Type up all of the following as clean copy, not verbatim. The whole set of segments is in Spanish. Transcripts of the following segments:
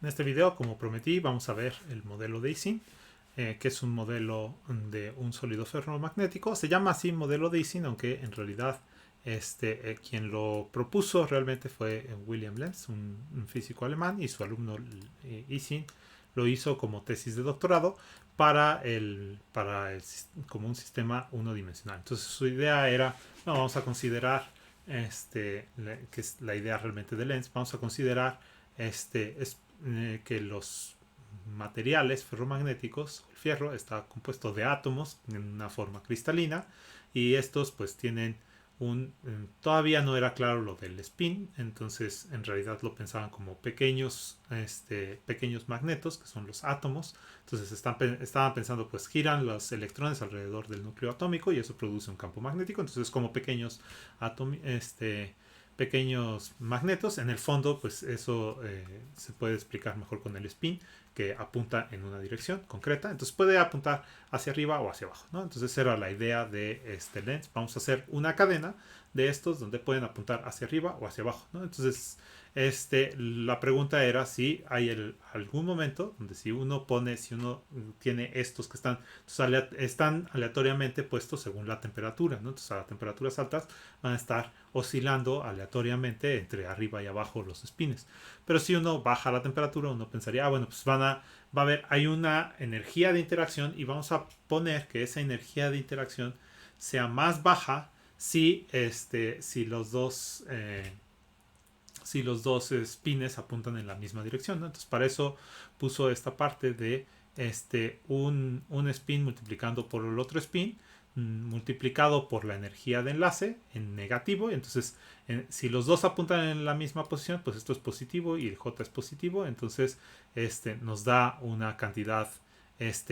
En este video, como prometí, vamos a ver el modelo de Ising, que es un modelo de un sólido ferromagnético. Se llama así modelo de Ising, aunque en realidad quien lo propuso realmente fue William Lenz, un físico alemán, y su alumno Ising lo hizo como tesis de doctorado como un sistema unidimensional. Entonces su idea era, no, vamos a considerar, que es la idea realmente de Lenz, vamos a considerar que los materiales ferromagnéticos, el fierro, está compuesto de átomos en una forma cristalina y estos pues tienen todavía no era claro lo del spin, entonces en realidad lo pensaban como pequeños magnetos, que son los átomos. Entonces estaban pensando, pues giran los electrones alrededor del núcleo atómico y eso produce un campo magnético. Entonces como pequeños magnetos. En el fondo, pues eso se puede explicar mejor con el spin, que apunta en una dirección concreta. Entonces puede apuntar hacia arriba o hacia abajo, ¿no? Entonces esa era la idea de este lens. Vamos a hacer una cadena de estos donde pueden apuntar hacia arriba o hacia abajo, ¿no? Entonces la pregunta era si hay algún momento donde si uno tiene estos que están aleatoriamente puestos según la temperatura, ¿no? Entonces a temperaturas altas van a estar oscilando aleatoriamente entre arriba y abajo los spines. Pero si uno baja la temperatura, uno pensaría, bueno, pues va a haber, hay una energía de interacción y vamos a poner que esa energía de interacción sea más baja si los dos spines apuntan en la misma dirección, ¿no? Entonces para eso puso esta parte de un spin multiplicando por el otro spin multiplicado por la energía de enlace en negativo. Entonces si los dos apuntan en la misma posición, pues esto es positivo y el J es positivo. Entonces nos da una cantidad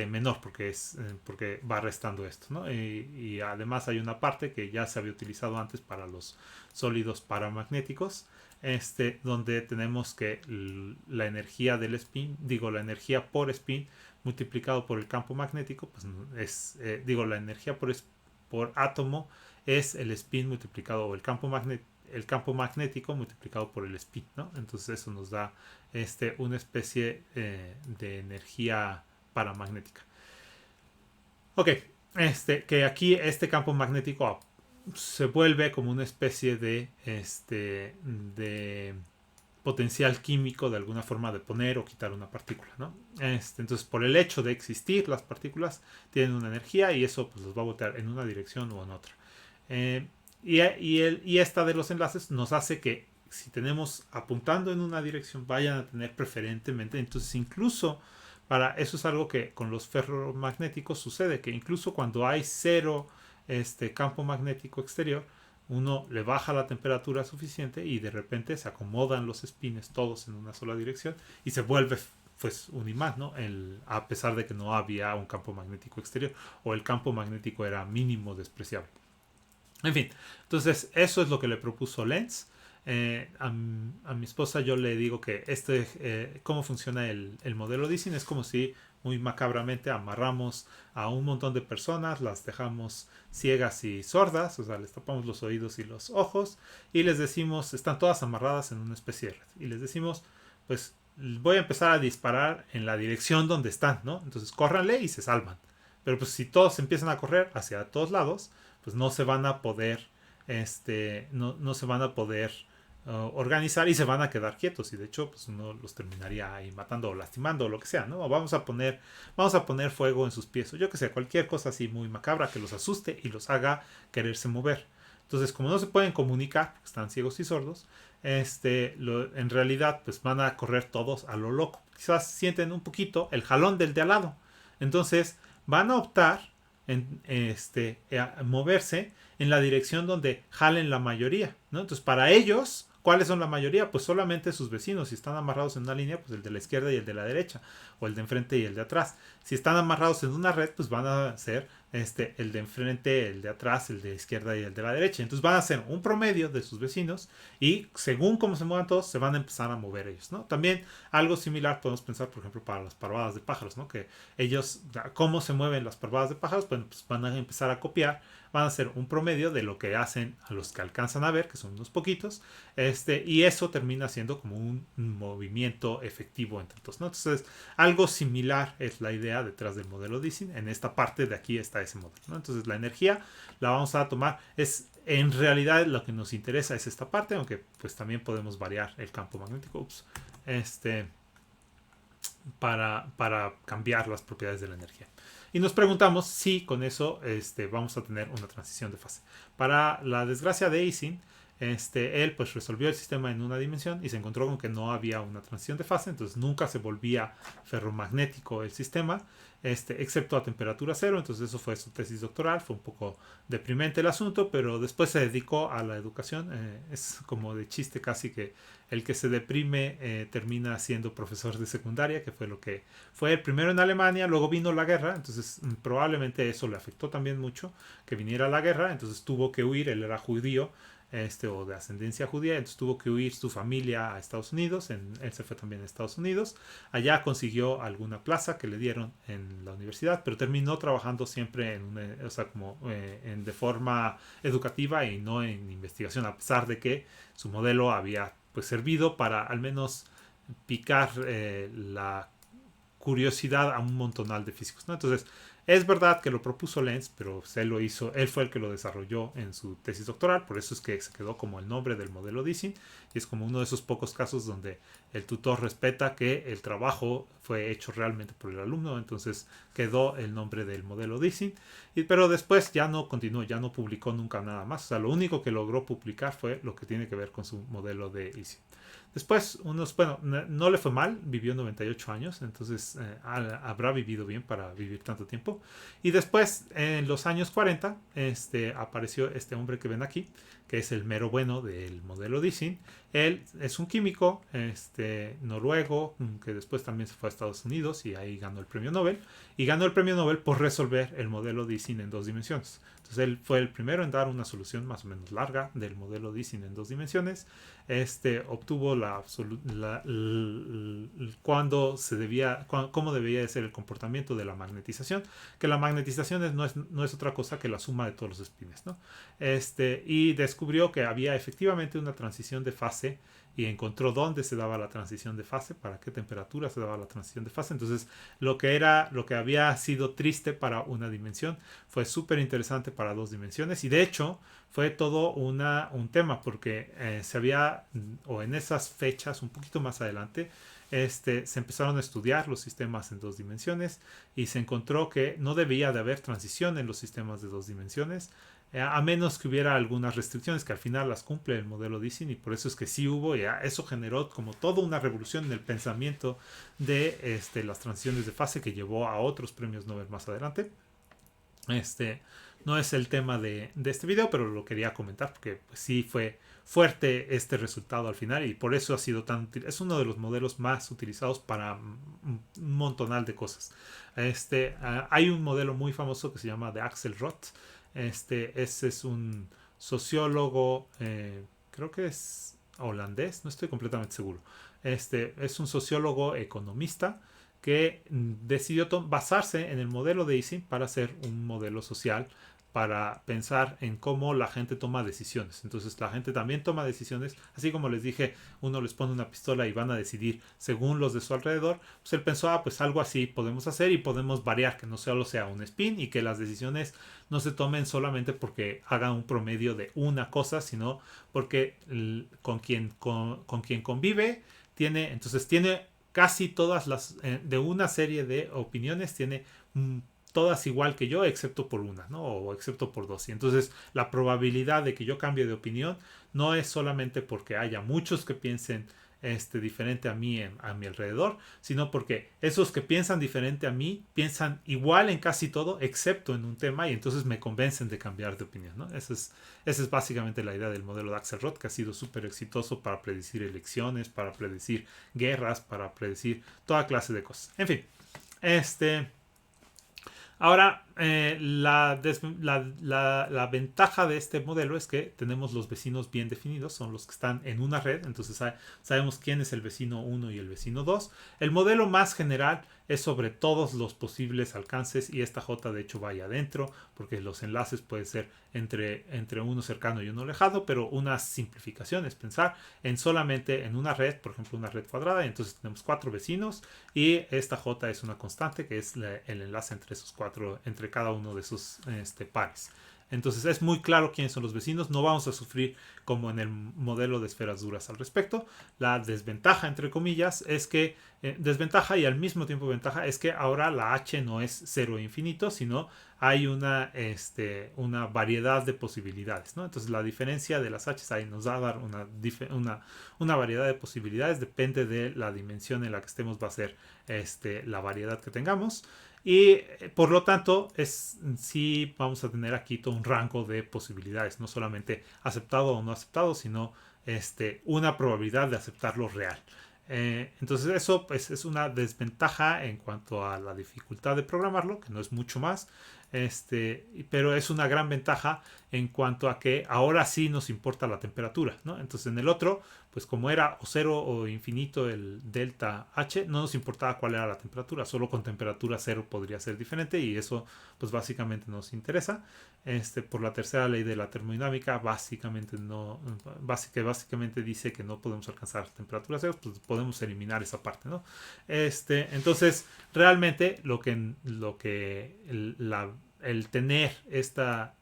menor porque va restando esto, ¿no? Y además hay una parte que ya se había utilizado antes para los sólidos paramagnéticos, donde tenemos que la energía del spin, la energía por spin multiplicado por el campo magnético, pues la energía por átomo es el spin multiplicado, o el campo magnético multiplicado por el spin, ¿no? Entonces eso nos da una especie de energía paramagnética. Ok, que aquí este campo magnético se vuelve como una especie de potencial químico de alguna forma de poner o quitar una partícula, ¿no? Entonces, por el hecho de existir, las partículas tienen una energía y eso pues los va a botar en una dirección o en otra. Y esta de los enlaces nos hace que si tenemos apuntando en una dirección vayan a tener preferentemente, entonces incluso para eso es algo que con los ferromagnéticos sucede, que incluso cuando hay cero campo magnético exterior, uno le baja la temperatura suficiente y de repente se acomodan los spines todos en una sola dirección y se vuelve pues un imán, ¿no? A pesar de que no había un campo magnético exterior o el campo magnético era mínimo despreciable. En fin, entonces eso es lo que le propuso Lenz. A mi esposa yo le digo que cómo funciona el modelo de Ising es como si muy macabramente amarramos a un montón de personas, las dejamos ciegas y sordas, o sea, les tapamos los oídos y los ojos y les decimos, están todas amarradas en una especie de red y les decimos, pues voy a empezar a disparar en la dirección donde están, ¿no? Entonces córranle y se salvan. Pero pues si todos empiezan a correr hacia todos lados, pues no se van a poder no se van a poder organizar y se van a quedar quietos y de hecho pues uno los terminaría ahí matando o lastimando o lo que sea, ¿no? Vamos a poner fuego en sus pies o yo que sé, cualquier cosa así muy macabra que los asuste y los haga quererse mover. Entonces, como no se pueden comunicar porque están ciegos y sordos, en realidad pues van a correr todos a lo loco. Quizás sienten un poquito el jalón del de al lado. Entonces van a optar a moverse en la dirección donde jalen la mayoría, ¿no? Entonces, para ellos, ¿cuáles son la mayoría? Pues solamente sus vecinos. Si están amarrados en una línea, pues el de la izquierda y el de la derecha, o el de enfrente y el de atrás. Si están amarrados en una red, pues van a ser el de enfrente, el de atrás, el de izquierda y el de la derecha. Entonces van a hacer un promedio de sus vecinos y según cómo se muevan todos, se van a empezar a mover ellos, ¿no? También algo similar podemos pensar, por ejemplo, para las parvadas de pájaros, ¿no? Que ellos, cómo se mueven las parvadas de pájaros, pues van a empezar a copiar, van a hacer un promedio de lo que hacen a los que alcanzan a ver, que son unos poquitos, y eso termina siendo como un movimiento efectivo entre todos, ¿no? Entonces, algo similar es la idea detrás del modelo Dicing. En esta parte de aquí está ese modelo, ¿no? Entonces, la energía la vamos a tomar, en realidad lo que nos interesa es esta parte, aunque pues también podemos variar el campo magnético, para cambiar las propiedades de la energía. Y nos preguntamos si con eso vamos a tener una transición de fase. Para la desgracia de Ising, él pues resolvió el sistema en una dimensión y se encontró con que no había una transición de fase, entonces nunca se volvía ferromagnético el sistema, excepto a temperatura cero. Entonces eso fue su tesis doctoral. Fue un poco deprimente el asunto, pero después se dedicó a la educación. Es como de chiste casi que el que se deprime termina siendo profesor de secundaria, que fue lo que fue el primero en Alemania. Luego vino la guerra, entonces probablemente eso le afectó también mucho, que viniera la guerra. Entonces tuvo que huir. Él era judío, o de ascendencia judía, entonces tuvo que huir su familia a Estados Unidos. Él se fue también a Estados Unidos. Allá consiguió alguna plaza que le dieron en la universidad, pero terminó trabajando siempre de forma educativa y no en investigación, a pesar de que su modelo había pues servido para al menos picar la curiosidad a un montonal de físicos, ¿no? Entonces, es verdad que lo propuso Lenz, pero él lo hizo, él fue el que lo desarrolló en su tesis doctoral, por eso es que se quedó como el nombre del modelo Dicing, y es como uno de esos pocos casos donde el tutor respeta que el trabajo fue hecho realmente por el alumno, entonces quedó el nombre del modelo Dicing, pero después ya no continuó, ya no publicó nunca nada más. O sea, lo único que logró publicar fue lo que tiene que ver con su modelo de Ising. Después, no le fue mal, vivió 98 años, entonces habrá vivido bien para vivir tanto tiempo. Y después, en los años 40, apareció este hombre que ven aquí, que es el mero bueno del modelo Dicing. Él es un químico noruego, que después también se fue a Estados Unidos y ahí ganó el premio Nobel. Y ganó el premio Nobel por resolver el modelo Dicing en dos dimensiones. Entonces él fue el primero en dar una solución más o menos larga del modelo Dicing en dos dimensiones. Obtuvo cómo debía de ser el comportamiento de la magnetización, que la magnetización no es otra cosa que la suma de todos los espines, ¿no? Y descubrió que había efectivamente una transición de fase y encontró dónde se daba la transición de fase, para qué temperatura se daba la transición de fase. Entonces, lo que había sido triste para una dimensión fue súper interesante para dos dimensiones, y de hecho fue todo un tema, porque o en esas fechas, un poquito más adelante, se empezaron a estudiar los sistemas en dos dimensiones y se encontró que no debía de haber transición en los sistemas de dos dimensiones, a menos que hubiera algunas restricciones que al final las cumple el modelo Dicing, y por eso es que sí hubo, y eso generó como toda una revolución en el pensamiento de las transiciones de fase, que llevó a otros premios Nobel más adelante. No es el tema de este video, pero lo quería comentar porque pues, sí fue fuerte este resultado al final, y por eso ha sido tan útil. Es uno de los modelos más utilizados para un montonal de cosas. Hay un modelo muy famoso que se llama de Axel Roth. Ese es un sociólogo, creo que es holandés, no estoy completamente seguro. Es un sociólogo economista que decidió basarse en el modelo de Ising para hacer un modelo social, para pensar en cómo la gente toma decisiones. Entonces la gente también toma decisiones, así como les dije, uno les pone una pistola y van a decidir según los de su alrededor. Pues él pensó, pues algo así podemos hacer, y podemos variar, que no solo sea un spin, y que las decisiones no se tomen solamente porque hagan un promedio de una cosa, sino porque con quien convive tiene casi todas las, de una serie de opiniones, tiene todas igual que yo, excepto por una, ¿no? O excepto por dos. Y entonces la probabilidad de que yo cambie de opinión no es solamente porque haya muchos que piensen diferente a mí a mi alrededor, sino porque esos que piensan diferente a mí piensan igual en casi todo, excepto en un tema, y entonces me convencen de cambiar de opinión, ¿no? Esa es básicamente la idea del modelo de Axelrod, que ha sido súper exitoso para predecir elecciones, para predecir guerras, para predecir toda clase de cosas. En fin, ahora la ventaja de este modelo es que tenemos los vecinos bien definidos, son los que están en una red, entonces sabemos quién es el vecino 1 y el vecino 2. El modelo más general es sobre todos los posibles alcances y esta J de hecho va ahí adentro, porque los enlaces pueden ser entre uno cercano y uno lejano, pero una simplificación es pensar en solamente en una red, por ejemplo una red cuadrada, y entonces tenemos 4 vecinos y esta J es una constante que es el enlace entre esos 4, entre cada uno de sus pares. Entonces es muy claro quiénes son los vecinos. No vamos a sufrir como en el modelo de esferas duras al respecto. La desventaja, entre comillas, es que desventaja y al mismo tiempo ventaja es que ahora la h no es cero e infinito, sino hay una variedad de posibilidades, ¿no? Entonces la diferencia de las h ahí nos va a dar una variedad de posibilidades. Depende de la dimensión en la que estemos va a ser la variedad que tengamos. Y por lo tanto, sí vamos a tener aquí todo un rango de posibilidades, no solamente aceptado o no aceptado, sino una probabilidad de aceptarlo real. Entonces eso pues, es una desventaja en cuanto a la dificultad de programarlo, que no es mucho más, pero es una gran ventaja en cuanto a que ahora sí nos importa la temperatura, ¿no? Entonces en el otro, pues como era o cero o infinito el delta H, no nos importaba cuál era la temperatura, solo con temperatura cero podría ser diferente y eso pues básicamente nos interesa. Por la tercera ley de la termodinámica, básicamente básicamente dice que no podemos alcanzar temperatura cero, pues podemos eliminar esa parte, ¿no? Entonces, realmente el tener esta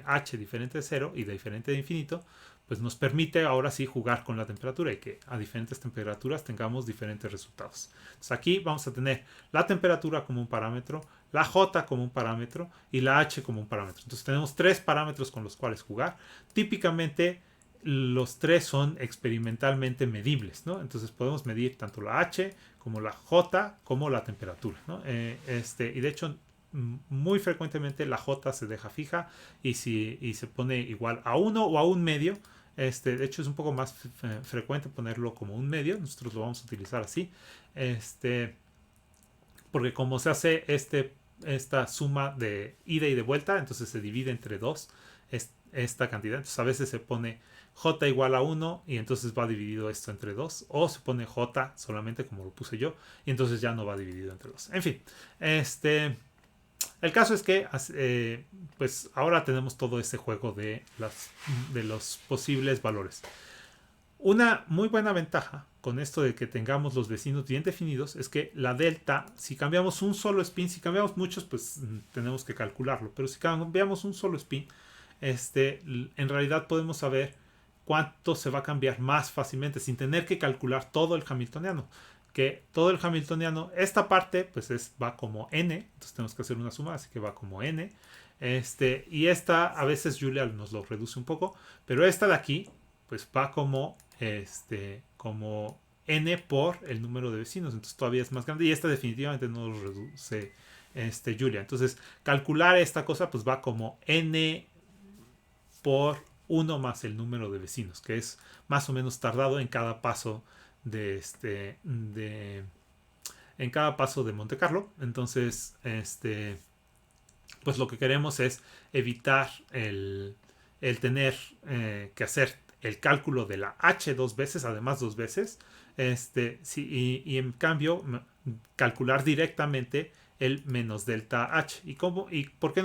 h diferente de cero y de diferente de infinito, pues nos permite ahora sí jugar con la temperatura y que a diferentes temperaturas tengamos diferentes resultados. Entonces aquí vamos a tener la temperatura como un parámetro, la J como un parámetro y la H como un parámetro. Entonces tenemos 3 parámetros con los cuales jugar. Típicamente los 3 son experimentalmente medibles, ¿no? Entonces podemos medir tanto la H como la J como la temperatura, ¿no? Y de hecho muy frecuentemente la J se deja fija y se pone igual a 1 o a un medio. De hecho es un poco más frecuente ponerlo como un medio. Nosotros lo vamos a utilizar así. Porque como se hace esta suma de ida y de vuelta, entonces se divide entre 2 esta cantidad. Entonces a veces se pone J igual a 1 y entonces va dividido esto entre 2. O se pone J solamente como lo puse yo y entonces ya no va dividido entre 2. En fin, el caso es que pues ahora tenemos todo este juego de los posibles valores. Una muy buena ventaja con esto de que tengamos los vecinos bien definidos es que la delta, si cambiamos un solo spin, si cambiamos muchos, pues tenemos que calcularlo, pero si cambiamos un solo spin, en realidad podemos saber cuánto se va a cambiar más fácilmente sin tener que calcular todo el hamiltoniano. Que todo el hamiltoniano, esta parte pues va como n, entonces tenemos que hacer una suma, así que va como n. Y esta a veces Julia nos lo reduce un poco, pero esta de aquí pues va como n por el número de vecinos, entonces todavía es más grande y esta definitivamente no lo reduce Julia. Entonces calcular esta cosa pues va como n por 1 más el número de vecinos, que es más o menos tardado en cada paso en cada paso de Monte Carlo. Entonces pues lo que queremos es evitar el tener que hacer el cálculo de la h dos veces, además dos veces, y en cambio calcular directamente el menos delta h. ¿Y por qué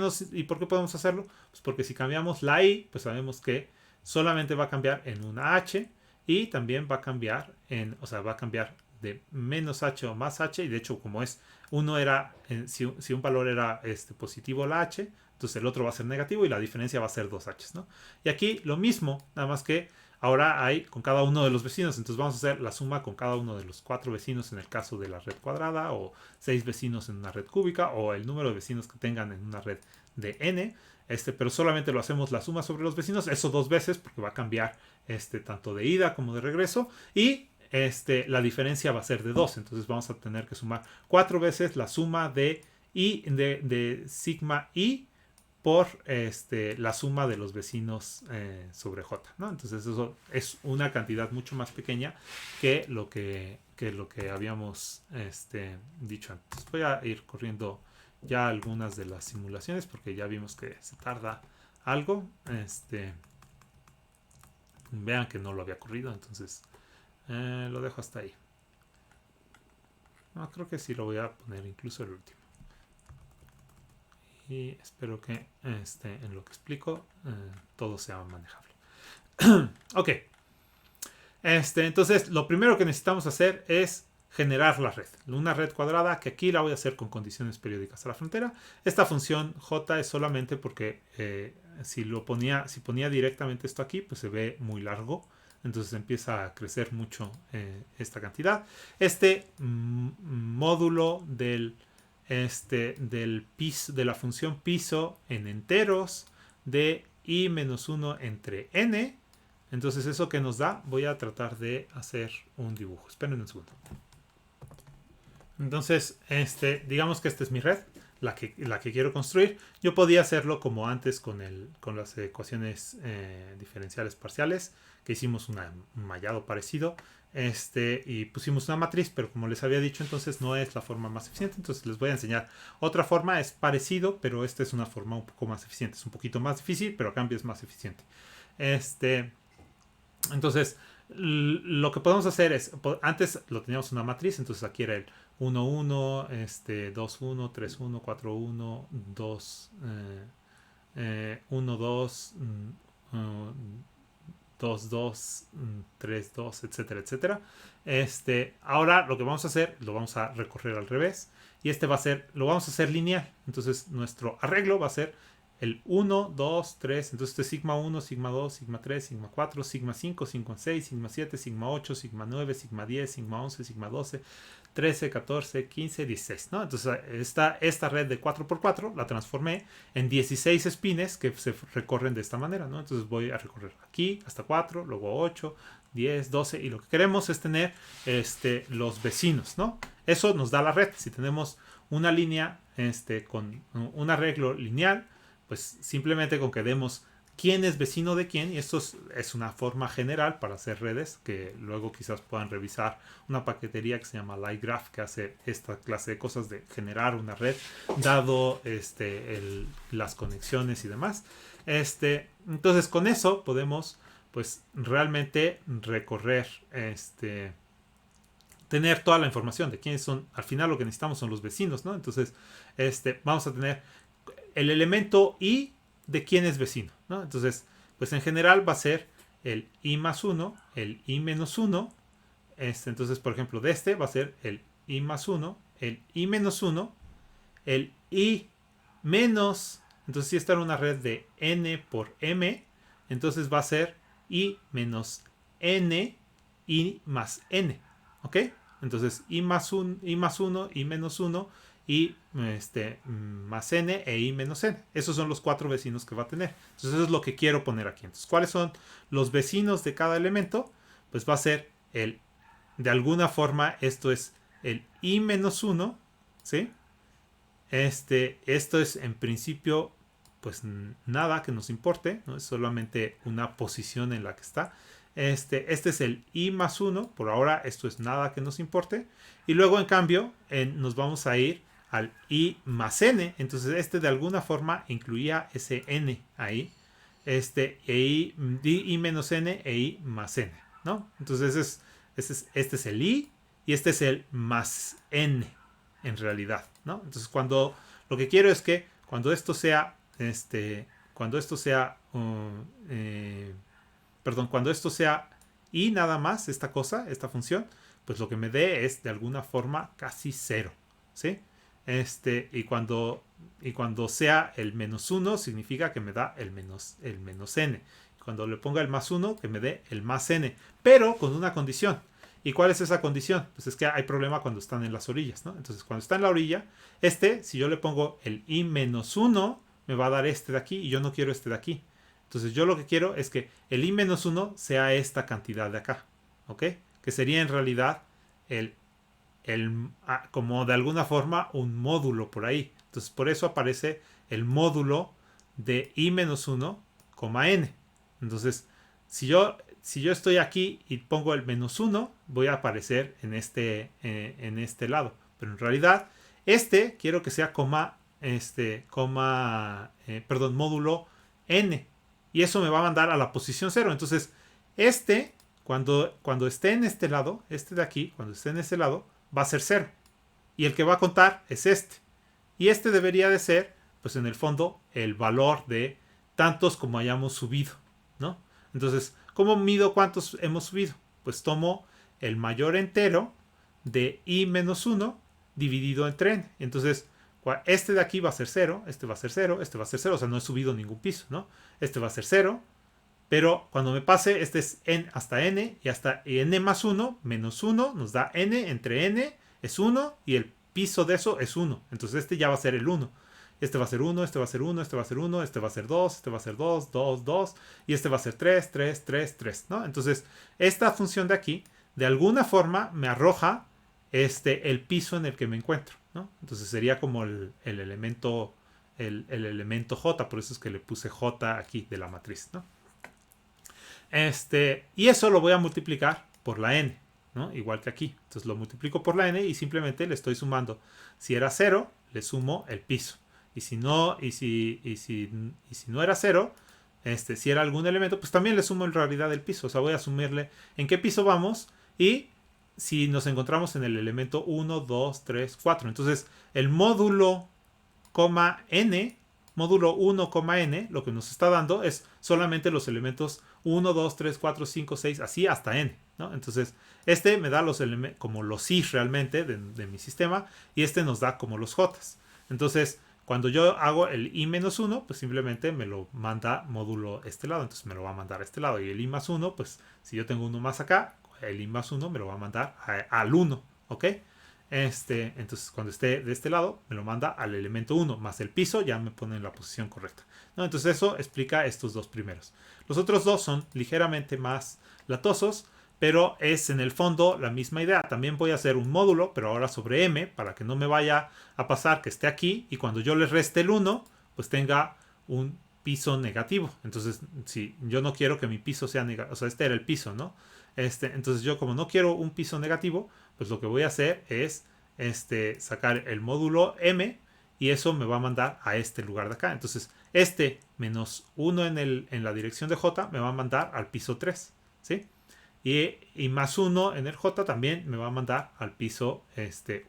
podemos hacerlo? Pues porque si cambiamos la i, pues sabemos que solamente va a cambiar en una h y también va a cambiar va a cambiar de menos h o más h, y de hecho como uno era, si un valor era positivo la h, entonces el otro va a ser negativo y la diferencia va a ser 2h, ¿no? Y aquí lo mismo, nada más que ahora hay con cada uno de los vecinos, entonces vamos a hacer la suma con cada uno de los 4 vecinos en el caso de la red cuadrada, o 6 vecinos en una red cúbica, o el número de vecinos que tengan en una red de n, pero solamente lo hacemos la suma sobre los vecinos, eso dos veces porque va a cambiar tanto de ida como de regreso, y la diferencia va a ser de 2, entonces vamos a tener que sumar 4 veces la suma de sigma i por la suma de los vecinos sobre j, ¿no? Entonces eso es una cantidad mucho más pequeña que lo que habíamos dicho antes. Voy a ir corriendo ya algunas de las simulaciones porque ya vimos que se tarda algo. Vean que no lo había corrido, entonces lo dejo hasta ahí. No, creo que sí lo voy a poner incluso el último. Y espero que en lo que explico todo sea manejable. Ok. Entonces, lo primero que necesitamos hacer es generar la red. Una red cuadrada que aquí la voy a hacer con condiciones periódicas a la frontera. Esta función j es solamente porque si ponía directamente esto aquí, pues se ve muy largo. Entonces empieza a crecer mucho esta cantidad. Módulo del piso, de la función piso en enteros de i-1 entre n. Entonces, ¿eso que nos da? Voy a tratar de hacer un dibujo. Esperen un segundo. Entonces, digamos que esta es mi red, la que quiero construir. Yo podía hacerlo como antes con las ecuaciones diferenciales parciales, que hicimos un mallado parecido. Y pusimos una matriz, pero como les había dicho, entonces no es la forma más eficiente. Entonces les voy a enseñar otra forma, es parecido, pero esta es una forma un poco más eficiente. Es un poquito más difícil, pero a cambio es más eficiente. Entonces, lo que podemos hacer es, antes lo teníamos una matriz, entonces aquí era el 1, 1, 2, 1, 3, 1, 4, 1, 2, 1, 2, 2, 2, 3, 2, etcétera, etcétera. Ahora lo que vamos a hacer, lo vamos a recorrer al revés. Y lo vamos a hacer lineal. Entonces nuestro arreglo va a ser el 1, 2, 3. Entonces este es sigma 1, sigma 2, sigma 3, sigma 4, sigma 5, sigma 6, sigma 7, sigma 8, sigma 9, sigma 10, sigma 11, sigma 12, 13, 14, 15, 16, ¿no? Entonces esta red de 4x4 la transformé en 16 espines que se recorren de esta manera, ¿no? Entonces voy a recorrer aquí hasta 4, luego 8, 10, 12 y lo que queremos es tener los vecinos, ¿no? Eso nos da la red. Si tenemos una línea con un arreglo lineal, pues simplemente con que demos quién es vecino de quién, y esto es una forma general para hacer redes que luego quizás puedan revisar una paquetería que se llama LightGraph, que hace esta clase de cosas de generar una red dado las conexiones y demás. Entonces con eso podemos pues realmente recorrer tener toda la información de quiénes son. Al final lo que necesitamos son los vecinos, ¿no? Entonces vamos a tener el elemento i de quién es vecino, ¿no? Entonces, pues en general va a ser el i más 1, el i menos 1. Entonces, por ejemplo, de va a ser el i más 1, el i menos 1, el i menos... Entonces, si esta era una red de n por m, entonces va a ser i menos n, i más n, ¿ok? Entonces, i más 1, i menos 1, y más n e i menos n. Esos son los 4 vecinos que va a tener. Entonces eso es lo que quiero poner aquí. Entonces, ¿cuáles son los vecinos de cada elemento? Pues va a ser de alguna forma, esto es el i menos 1, ¿sí? Esto es en principio, pues nada que nos importe, ¿no? Es solamente una posición en la que está. Este es el i más 1, por ahora esto es nada que nos importe. Y luego en cambio nos vamos a ir al i más n, entonces de alguna forma incluía ese n ahí, i menos n e i más n, ¿no? Entonces este es el i y este es el más n en realidad, ¿no? Entonces lo que quiero es que cuando esto sea cuando esto sea i nada más, esta función, pues lo que me dé es de alguna forma casi 0, ¿sí? Y cuando sea el menos 1 significa que me da el menos n. Cuando le ponga el más 1 que me dé el más n, pero con una condición. ¿Y cuál es esa condición? Pues es que hay problema cuando están en las orillas, ¿no? Entonces cuando está en la orilla, si yo le pongo el i menos 1, me va a dar de aquí y yo no quiero de aquí. Entonces yo lo que quiero es que el i menos 1 sea esta cantidad de acá, ¿ok? Que sería en realidad como de alguna forma un módulo por ahí. Entonces por eso aparece el módulo de i menos 1, n. Entonces si yo estoy aquí y pongo el menos 1, voy a aparecer en este lado. Pero en realidad quiero que sea módulo n. Y eso me va a mandar a la posición 0. Entonces, cuando esté en este lado, este de aquí, cuando esté en este lado, va a ser 0. Y el que va a contar es este. Y este debería de ser, pues en el fondo, el valor de tantos como hayamos subido, ¿no? Entonces, ¿cómo mido cuántos hemos subido? Pues tomo el mayor entero de i menos 1 dividido entre n. Entonces, este de aquí va a ser 0, este va a ser 0, este va a ser 0, o sea, no he subido ningún piso, ¿no? Este va a ser 0, pero cuando me pase, este es n hasta n, y hasta n más 1, menos 1, nos da n, entre n es 1, y el piso de eso es 1. Entonces este ya va a ser el 1. Este va a ser 1, este va a ser 1, este va a ser 1, este va a ser 2, este va a ser 2, 2, 2, y este va a ser 3, 3, 3, 3, ¿no? Entonces, esta función de aquí, de alguna forma, me arroja el piso en el que me encuentro, ¿no? Entonces sería como el elemento J, por eso es que le puse J aquí de la matriz, ¿no? Y eso lo voy a multiplicar por la n, ¿no? Igual que aquí. Entonces lo multiplico por la n y simplemente le estoy sumando. Si era 0, le sumo el piso. Y si no, si no era 0, si era algún elemento, pues también le sumo en realidad el piso. O sea, voy a asumirle en qué piso vamos y si nos encontramos en el elemento 1, 2, 3, 4. Entonces, el módulo, n, módulo 1, n, lo que nos está dando es solamente los elementos 1, 2, 3, 4, 5, 6, así hasta n, ¿no? Entonces, me da los elementos como los i realmente de mi sistema y nos da como los j. Entonces, cuando yo hago el i menos 1, pues simplemente me lo manda módulo este lado, entonces me lo va a mandar a este lado. Y el i más 1, pues si yo tengo uno más acá, el i más 1 me lo va a mandar al 1, ¿ok? Entonces cuando esté de este lado me lo manda al elemento 1 más el piso, ya me pone en la posición correcta, ¿no? Entonces eso explica estos dos primeros. Los otros dos son ligeramente más latosos, pero es en el fondo la misma idea. También voy a hacer un módulo, pero ahora sobre m, para que no me vaya a pasar que esté aquí y cuando yo le reste el 1, pues tenga un piso negativo. Entonces, si yo no quiero que mi piso sea negativo, o sea, este era el piso, ¿no? Entonces yo como no quiero un piso negativo, pues lo que voy a hacer es sacar el módulo m y eso me va a mandar a este lugar de acá. Entonces menos 1 en la dirección de j me va a mandar al piso 3, ¿sí? Y más 1 en el j también me va a mandar al piso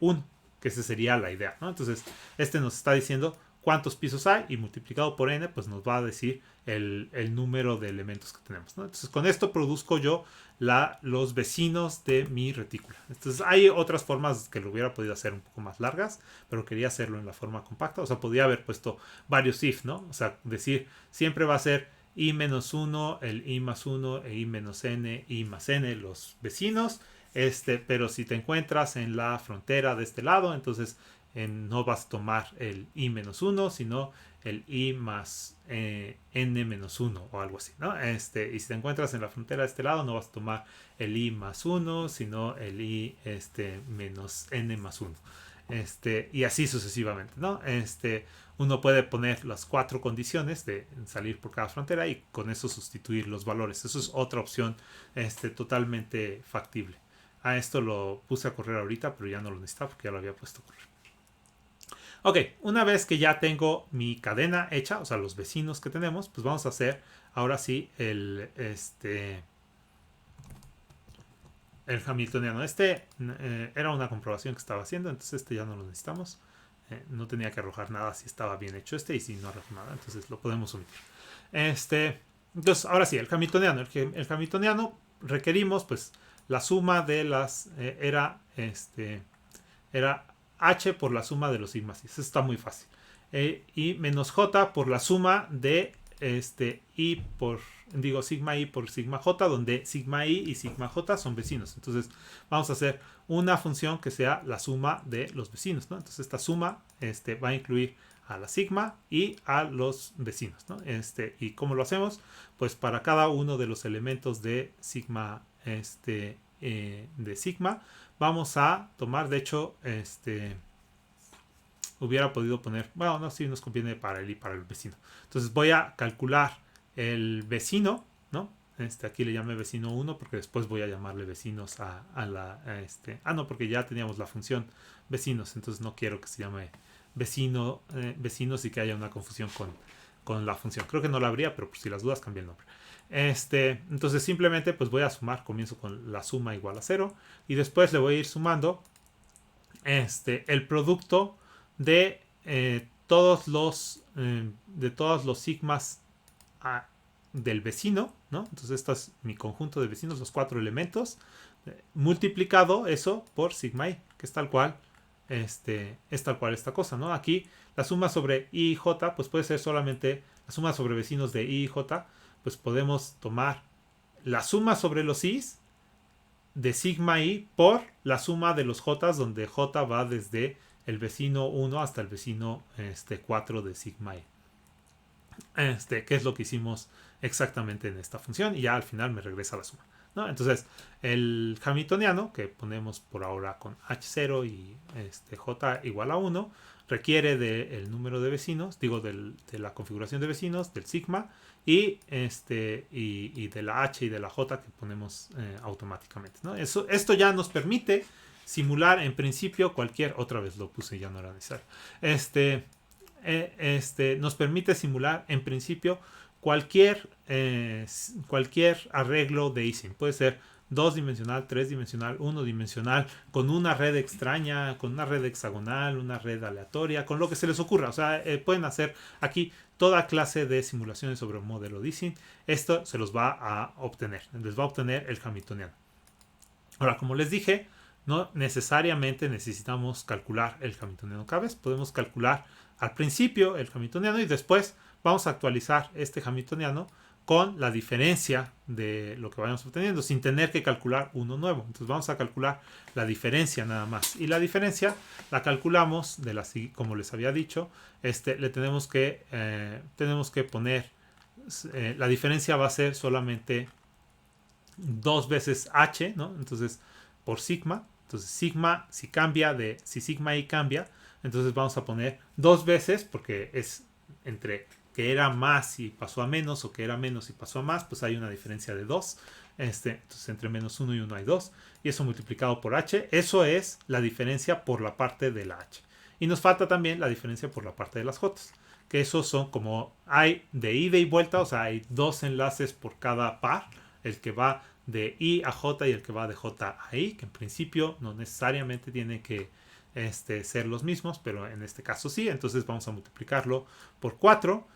1, que esa sería la idea, ¿no? Entonces nos está diciendo cuántos pisos hay y multiplicado por n pues nos va a decir el número de elementos que tenemos, ¿no? Entonces con esto produzco yo los vecinos de mi retícula. Entonces hay otras formas que lo hubiera podido hacer un poco más largas, pero quería hacerlo en la forma compacta. O sea, podría haber puesto varios if, ¿no? O sea, decir siempre va a ser i menos 1, el i más 1, e i menos n, i más n, los vecinos. Pero si te encuentras en la frontera de este lado, entonces no vas a tomar el i menos 1, sino el i más n menos 1 o algo así, ¿no? Y si te encuentras en la frontera de este lado, no vas a tomar el i más 1, sino el i menos n más 1. Y así sucesivamente, ¿no? Uno puede poner las 4 condiciones de salir por cada frontera y con eso sustituir los valores. Eso es otra opción totalmente factible. A esto lo puse a correr ahorita, pero ya no lo necesitaba porque ya lo había puesto a correr. Ok, una vez que ya tengo mi cadena hecha, o sea, los vecinos que tenemos, pues vamos a hacer ahora sí el hamiltoniano. Era una comprobación que estaba haciendo, entonces ya no lo necesitamos. No tenía que arrojar nada si estaba bien hecho y si no arrojó nada, entonces lo podemos omitir. Entonces, ahora sí, el hamiltoniano. El hamiltoniano requerimos, pues, la suma de las... era h por la suma de los sigmas. Eso está muy fácil. Y menos j por la suma de sigma i por sigma j, donde sigma i y sigma j son vecinos. Entonces vamos a hacer una función que sea la suma de los vecinos, ¿no? Entonces esta suma va a incluir a la sigma y a los vecinos, ¿no? ¿Y cómo lo hacemos? Pues para cada uno de los elementos de sigma vamos a tomar, de hecho, hubiera podido poner, bueno, no, sí nos conviene para él y para el vecino. Entonces voy a calcular el vecino, ¿no? Aquí le llamé vecino 1 porque después voy a llamarle vecinos no, porque ya teníamos la función vecinos, entonces no quiero que se llame vecinos y que haya una confusión con la función. Creo que no la habría, pero por si las dudas cambié el nombre. Entonces simplemente pues voy a sumar, comienzo con la suma igual a 0 y después le voy a ir sumando el producto de de todos los sigmas del vecino, ¿no? Entonces este es mi conjunto de vecinos, los 4 elementos, multiplicado eso por sigma i, que es tal cual esta cosa, ¿no? Aquí la suma sobre i y j pues puede ser solamente la suma sobre vecinos de i y j, pues podemos tomar la suma sobre los i's de sigma i por la suma de los j, donde j va desde el vecino 1 hasta el vecino 4 de sigma i. Que es lo que hicimos exactamente en esta función, y ya al final me regresa la suma, ¿no? Entonces el hamiltoniano, que ponemos por ahora con h0 y j igual a 1, requiere del número de vecinos, digo de la configuración de vecinos, del sigma, y de la h y de la j que ponemos automáticamente, ¿no? Esto ya nos permite simular en principio cualquier, otra vez lo puse, ya no era necesario, nos permite simular en principio cualquier arreglo de Ising. Puede ser 2-dimensional, 3-dimensional, 1-dimensional, con una red extraña, con una red hexagonal, una red aleatoria, con lo que se les ocurra. O sea, pueden hacer aquí toda clase de simulaciones sobre un modelo de Ising. Esto se los va a obtener. Les va a obtener el hamiltoniano. Ahora, como les dije, no necesariamente necesitamos calcular el hamiltoniano cada vez. Podemos calcular al principio el hamiltoniano y después vamos a actualizar este hamiltoniano con la diferencia de lo que vayamos obteniendo sin tener que calcular uno nuevo. Entonces vamos a calcular la diferencia nada más. Y la diferencia la calculamos como les había dicho, le tenemos que poner, la diferencia va a ser solamente 2 veces h, ¿no? Entonces por sigma. Entonces sigma, si sigma i cambia, entonces vamos a poner 2 veces, porque es entre que era más y pasó a menos, o que era menos y pasó a más, pues hay una diferencia de 2. Entonces entre menos 1 y 1 hay 2. Y eso multiplicado por h, eso es la diferencia por la parte de la h. Y nos falta también la diferencia por la parte de las j, que esos son como hay de ida y vuelta, o sea, hay 2 enlaces por cada par, el que va de i a j y el que va de j a i, que en principio no necesariamente tienen que ser los mismos, pero en este caso sí. Entonces vamos a multiplicarlo por 4,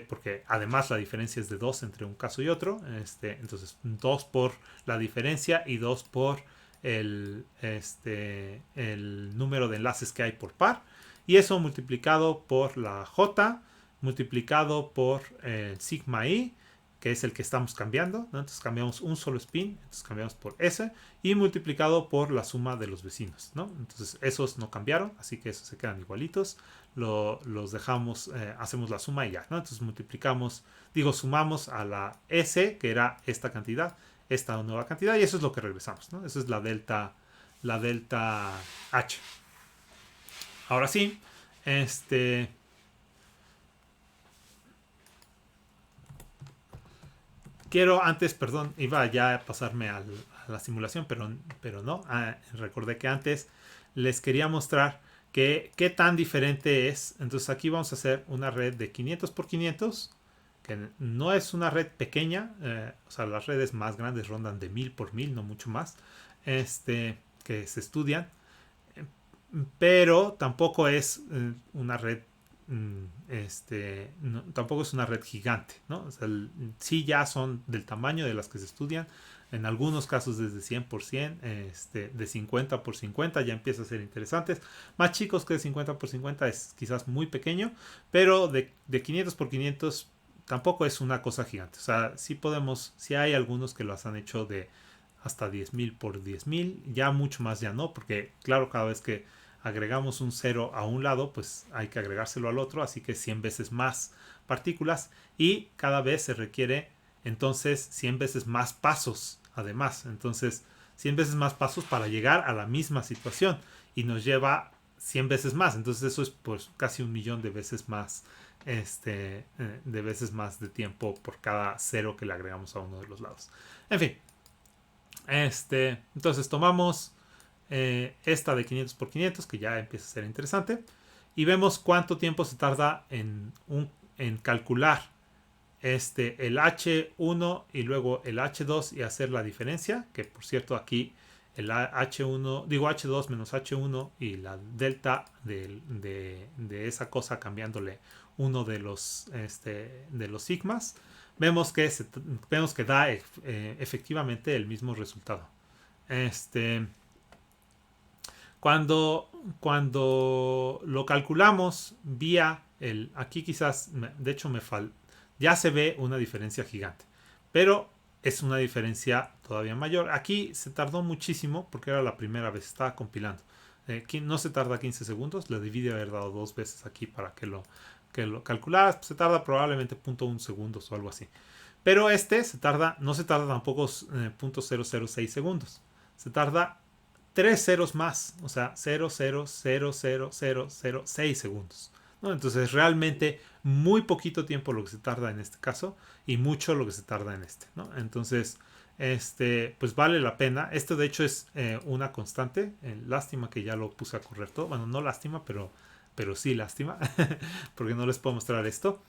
porque además la diferencia es de 2 entre un caso y otro. Entonces 2 por la diferencia y 2 por el número de enlaces que hay por par. Y eso multiplicado por la j, multiplicado por el sigma i, que es el que estamos cambiando, ¿no? Entonces cambiamos un solo spin, entonces cambiamos por S, y multiplicado por la suma de los vecinos, ¿no? Entonces esos no cambiaron, así que esos se quedan igualitos, los dejamos, hacemos la suma y ya, ¿no? Entonces sumamos a la S, que era esta cantidad, esta nueva cantidad, y eso es lo que regresamos, ¿no? Eso es la delta H. Ahora sí, quiero antes, perdón, iba ya a pasarme a la simulación, pero no. Recordé que antes les quería mostrar qué tan diferente es. Entonces aquí vamos a hacer una red de 500 por 500, que no es una red pequeña. O sea, las redes más grandes rondan de 1000 por 1000, no mucho más, que se estudian. Pero tampoco es una red tampoco es una red gigante, ¿no? O sea, sí ya son del tamaño de las que se estudian, en algunos casos desde 100 por 100, de 50 por 50 ya empieza a ser interesantes, más chicos que de 50 por 50 es quizás muy pequeño, pero de 500 por 500 tampoco es una cosa gigante. O sea, sí hay algunos que las han hecho de hasta 10.000 por 10.000, ya mucho más ya no, porque claro, cada vez que agregamos un 0 a un lado, pues hay que agregárselo al otro, así que 100 veces más partículas, y cada vez se requiere entonces 100 veces más pasos, además. Entonces 100 veces más pasos para llegar a la misma situación, y nos lleva 100 veces más. Entonces eso es pues casi 1.000.000 de veces más, de tiempo por cada 0 que le agregamos a uno de los lados. En fin, entonces tomamos esta de 500 por 500, que ya empieza a ser interesante, y vemos cuánto tiempo se tarda en calcular el H1 y luego el H2 y hacer la diferencia, que por cierto aquí el H1, digo H2 menos H1 y la delta de esa cosa cambiándole uno de los sigmas, vemos que da efectivamente el mismo resultado. Cuando lo calculamos vía aquí quizás, de hecho ya se ve una diferencia gigante, pero es una diferencia todavía mayor. Aquí se tardó muchísimo porque era la primera vez, estaba compilando. No se tarda 15 segundos, le debí de haber dado 2 veces aquí para que lo calculara. Se tarda probablemente 0.1 segundos o algo así. Pero no se tarda tampoco 0.006 segundos. Se tarda 3 ceros más, o sea, 0.0000006 segundos, ¿no? Entonces realmente muy poquito tiempo lo que se tarda en este caso y mucho lo que se tarda en ¿no? Entonces, pues vale la pena. Esto de hecho es una constante. Lástima que ya lo puse a correr todo. Bueno, no lástima, pero sí lástima, porque no les puedo mostrar esto.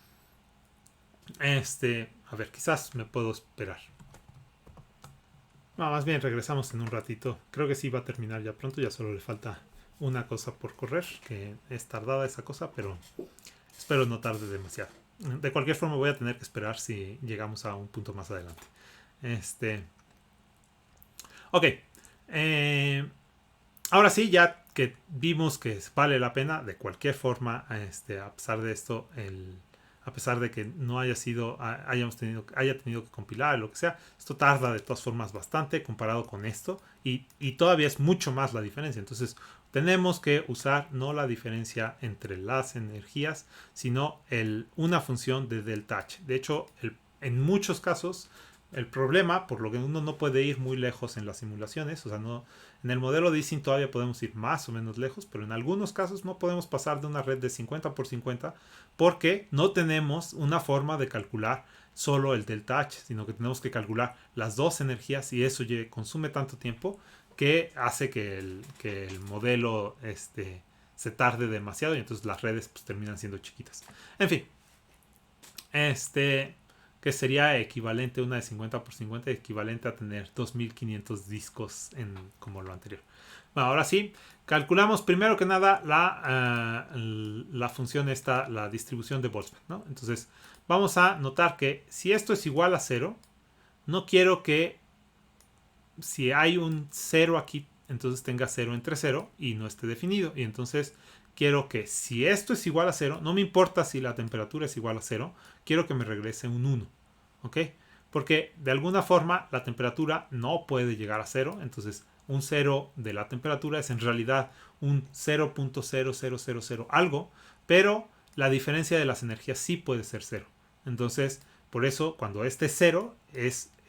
A ver, quizás me puedo esperar. No, más bien regresamos en un ratito. Creo que sí va a terminar ya pronto. Ya solo le falta una cosa por correr, que es tardada esa cosa, pero espero no tarde demasiado. De cualquier forma voy a tener que esperar si llegamos a un punto más adelante. Ok. Ahora sí, ya que vimos que vale la pena, de cualquier forma, a pesar de esto, a pesar de que no haya tenido que compilar, lo que sea, esto tarda de todas formas bastante comparado con esto y todavía es mucho más la diferencia. Entonces tenemos que usar no la diferencia entre las energías, sino una función de delta H. De hecho, en muchos casos, el problema, por lo que uno no puede ir muy lejos en las simulaciones, o sea, no, en el modelo de Ising todavía podemos ir más o menos lejos, pero en algunos casos no podemos pasar de una red de 50 por 50 porque no tenemos una forma de calcular solo el delta H, sino que tenemos que calcular las dos energías y eso consume tanto tiempo que hace que el modelo se tarde demasiado y entonces las redes pues, terminan siendo chiquitas. En fin, que sería equivalente, una de 50 por 50, equivalente a tener 2500 discos como lo anterior. Bueno, ahora sí, calculamos primero que nada la función esta, la distribución de Boltzmann, ¿no? Entonces, vamos a notar que si esto es igual a 0, no quiero que si hay un 0 aquí, entonces tenga 0 entre 0 y no esté definido. Y entonces quiero que si esto es igual a 0, no me importa si la temperatura es igual a 0, quiero que me regrese un 1. ¿Ok? Porque de alguna forma la temperatura no puede llegar a 0. Entonces un 0 de la temperatura es en realidad un 0.0000 algo. Pero la diferencia de las energías sí puede ser 0. Entonces, por eso cuando este es 0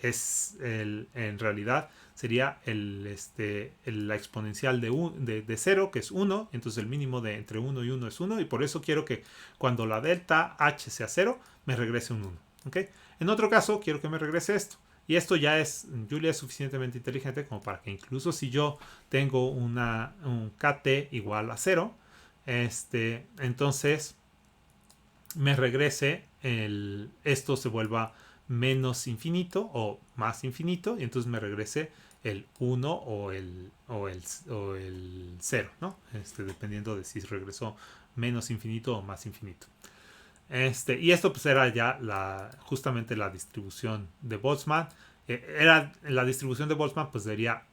en realidad sería la exponencial de 0, que es 1. Entonces el mínimo de entre 1 y 1 es 1. Y por eso quiero que cuando la delta H sea 0, me regrese un 1. ¿Okay? En otro caso, quiero que me regrese esto. Y esto ya Julia es suficientemente inteligente como para que incluso si yo tengo un KT igual a 0, entonces me regrese esto se vuelva menos infinito o más infinito y entonces me regrese el 1 o el 0, ¿no? Dependiendo de si regresó menos infinito o más infinito. Y esto pues era ya justamente la distribución de Boltzmann. La distribución de Boltzmann pues sería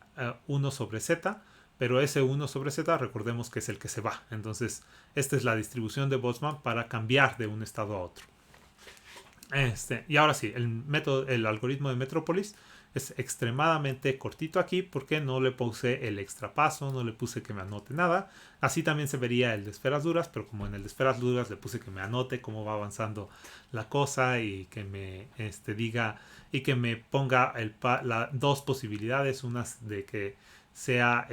1 sobre z, pero ese 1 sobre z recordemos que es el que se va. Entonces esta es la distribución de Boltzmann para cambiar de un estado a otro. Y ahora sí, el algoritmo de Metropolis es extremadamente cortito aquí porque no le puse el extra paso, no le puse que me anote nada. Así también se vería el de esferas duras, pero como en el de esferas duras le puse que me anote cómo va avanzando la cosa y que me diga y que me ponga dos posibilidades, unas de que sea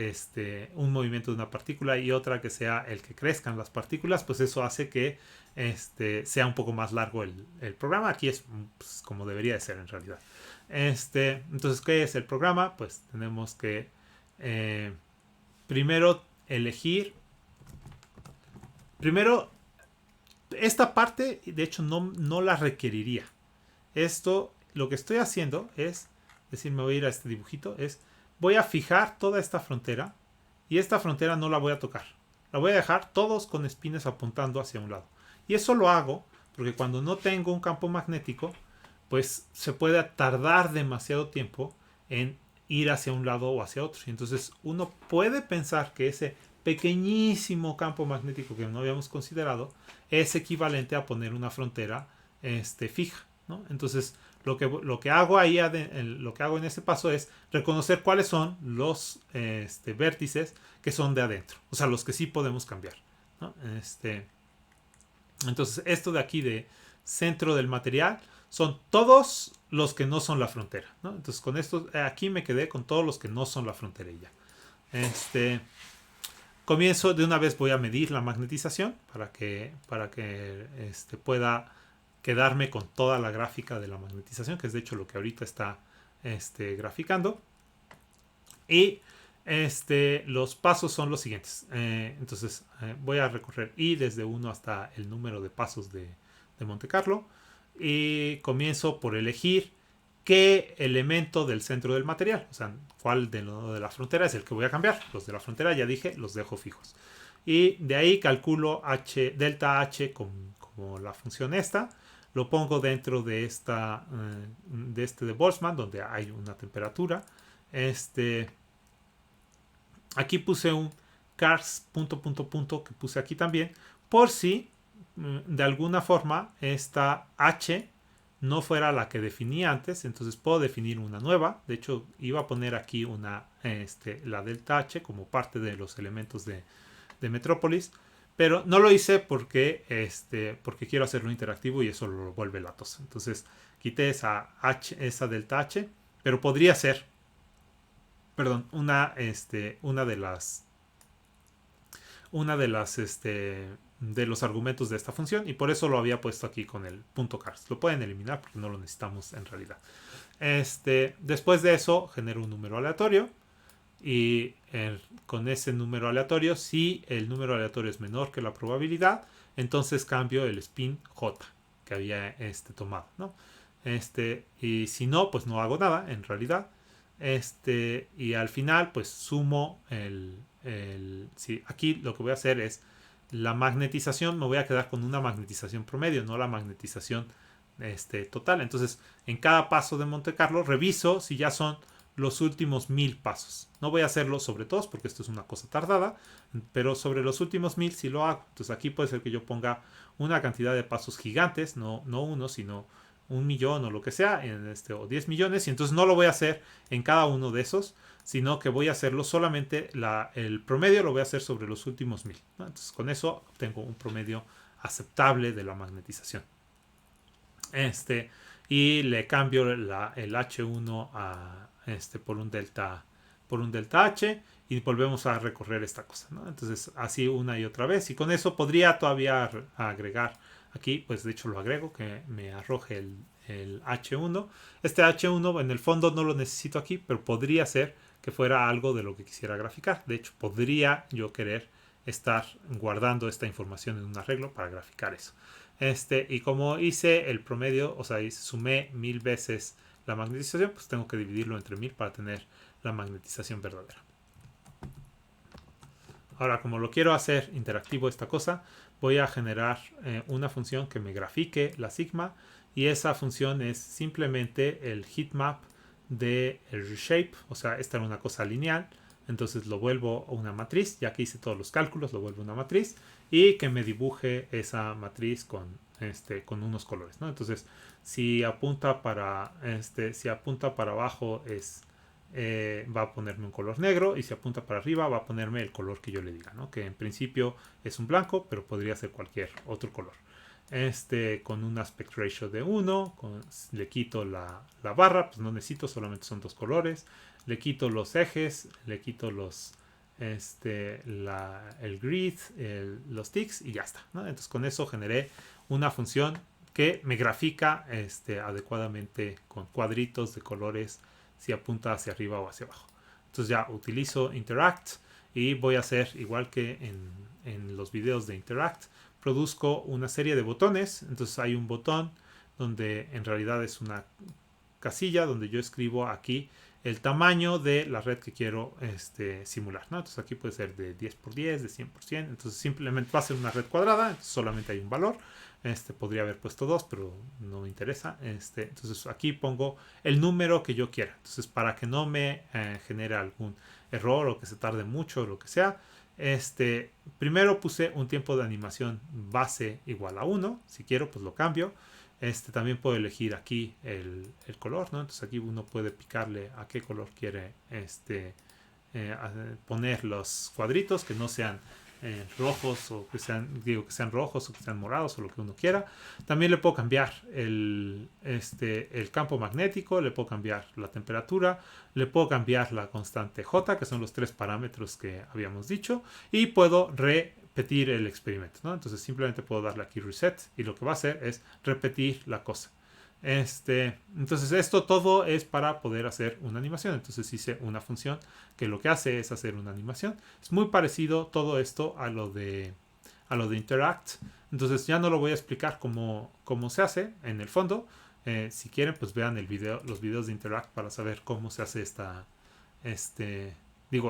un movimiento de una partícula y otra que sea el que crezcan las partículas, pues eso hace que sea un poco más largo el programa. Aquí es pues, como debería de ser en realidad. Entonces, ¿qué es el programa? Pues tenemos que primero elegir primero, esta parte, de hecho, no la requeriría. Esto, lo que estoy haciendo es, decir, me voy a ir a este dibujito, es, voy a fijar toda esta frontera y esta frontera no la voy a tocar. La voy a dejar todos con espines apuntando hacia un lado. Y eso lo hago porque cuando no tengo un campo magnético, pues se puede tardar demasiado tiempo en ir hacia un lado o hacia otro. Y entonces uno puede pensar que ese pequeñísimo campo magnético que no habíamos considerado es equivalente a poner una frontera fija, ¿no? Entonces lo que hago ahí, lo que hago en este paso es reconocer cuáles son los vértices que son de adentro, o sea, los que sí podemos cambiar, ¿no? Entonces esto de aquí de centro del material son todos los que no son la frontera, ¿no? Entonces con esto aquí me quedé con todos los que no son la frontera y ya. Comienzo de una vez, voy a medir la magnetización para que pueda quedarme con toda la gráfica de la magnetización, que es de hecho lo que ahorita está graficando. Y los pasos son los siguientes. Entonces voy a recorrer I desde 1 hasta el número de pasos de Monte Carlo. Y comienzo por elegir qué elemento del centro del material, o sea, cuál de la frontera es el que voy a cambiar. Los de la frontera, ya dije, los dejo fijos. Y de ahí calculo delta H como la función esta. Lo pongo dentro de de Boltzmann, donde hay una temperatura. Aquí puse un cars punto que puse aquí también, por si de alguna forma esta H no fuera la que definí antes, entonces puedo definir una nueva. De hecho, iba a poner aquí la delta H como parte de los elementos de Metrópolis, pero no lo hice porque quiero hacerlo interactivo y eso lo vuelve latoso. Entonces quité esa delta H, pero podría ser, perdón, una de los argumentos de esta función, y por eso lo había puesto aquí con el punto cars. Lo pueden eliminar porque no lo necesitamos en realidad. Después de eso genero un número aleatorio, y con ese número aleatorio, si el número aleatorio es menor que la probabilidad, entonces cambio el spin J que había tomado, ¿no? Y si no, pues no hago nada en realidad. Y al final pues sumo sí, aquí lo que voy a hacer es la magnetización. Me voy a quedar con una magnetización promedio, no la magnetización total. Entonces en cada paso de Monte Carlo reviso si ya son los últimos 1000 pasos. No voy a hacerlo sobre todos porque esto es una cosa tardada, pero sobre los últimos 1000 sí lo hago. Entonces aquí puede ser que yo ponga una cantidad de pasos gigantes, no uno, sino 1.000.000 o lo que sea, o 10 millones, y entonces no lo voy a hacer en cada uno de esos, sino que voy a hacerlo solamente, el promedio lo voy a hacer sobre los últimos 1000, ¿no? Entonces con eso obtengo un promedio aceptable de la magnetización. Y le cambio el H1 por un delta H, y volvemos a recorrer esta cosa, ¿no? Entonces así una y otra vez, y con eso podría todavía agregar aquí, pues de hecho lo agrego, que me arroje el H1. Este H1 en el fondo no lo necesito aquí, pero podría ser que fuera algo de lo que quisiera graficar. De hecho, podría yo querer estar guardando esta información en un arreglo para graficar eso. Y como hice el promedio, o sea, sumé 1000 veces la magnetización, pues tengo que dividirlo entre 1000 para tener la magnetización verdadera. Ahora, como lo quiero hacer interactivo esta cosa, voy a generar una función que me grafique la sigma, y esa función es simplemente el heatmap del reshape. O sea, esta era una cosa lineal, entonces lo vuelvo una matriz. Ya que hice todos los cálculos, lo vuelvo una matriz, y que me dibuje esa matriz con unos colores, ¿no? Entonces si apunta para abajo va a ponerme un color negro, y si apunta para arriba va a ponerme el color que yo le diga, ¿no? Que en principio es un blanco, pero podría ser cualquier otro color. Con un aspect ratio de 1, le quito la barra, pues no necesito, solamente son dos colores. Le quito los ejes, le quito el grid, los ticks, y ya está, ¿no? Entonces con eso generé una función que me grafica adecuadamente con cuadritos de colores si apunta hacia arriba o hacia abajo. Entonces ya utilizo interact, y voy a hacer igual que en los videos de Interact, produzco una serie de botones. Entonces hay un botón donde en realidad es una casilla donde yo escribo aquí el tamaño de la red que quiero simular, ¿no? Entonces aquí puede ser de 10 por 10, de 100 por 100. Entonces simplemente va a ser una red cuadrada, solamente hay un valor. Podría haber puesto 2, pero no me interesa. Entonces aquí pongo el número que yo quiera. Entonces para que no me genere algún error o que se tarde mucho o lo que sea, primero puse un tiempo de animación base igual a 1. Si quiero, pues lo cambio. También puedo elegir aquí el color, ¿no? Entonces aquí uno puede picarle a qué color quiere poner los cuadritos, que no sean rojos o que sean rojos o que sean morados o lo que uno quiera. También le puedo cambiar el campo magnético, le puedo cambiar la temperatura, le puedo cambiar la constante J, que son los 3 parámetros que habíamos dicho, y puedo repetir el experimento, ¿no? Entonces simplemente puedo darle aquí reset y lo que va a hacer es repetir la cosa. Entonces esto todo es para poder hacer una animación. Entonces hice una función que lo que hace es hacer una animación. Es muy parecido todo esto a lo de Interact. Entonces ya no lo voy a explicar cómo se hace en el fondo. Si quieren, pues vean los videos de Interact para saber cómo se hace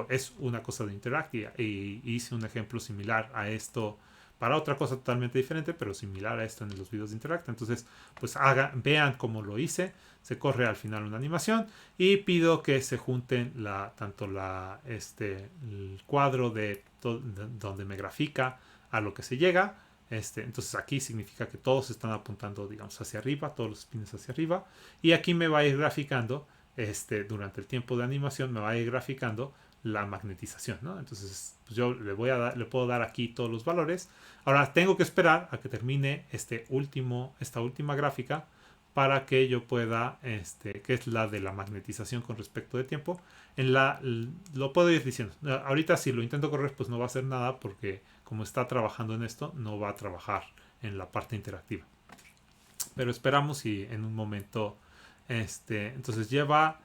es una cosa de Interact y hice un ejemplo similar a esto para otra cosa totalmente diferente, pero similar a esto en los videos de Interact. Entonces, pues vean cómo lo hice. Se corre al final una animación y pido que se junten tanto el cuadro de donde me grafica a lo que se llega. Entonces aquí significa que todos están apuntando, digamos, hacia arriba, todos los pines hacia arriba. Y aquí me va a ir graficando, durante el tiempo de animación, me va a ir graficando la magnetización, ¿no? Entonces pues yo le puedo dar aquí todos los valores. Ahora tengo que esperar a que termine esta última gráfica para que yo pueda, que es la de la magnetización con respecto de tiempo. Lo puedo ir diciendo. Ahorita si lo intento correr, pues no va a hacer nada porque como está trabajando en esto, no va a trabajar en la parte interactiva. Pero esperamos y en un momento, entonces lleva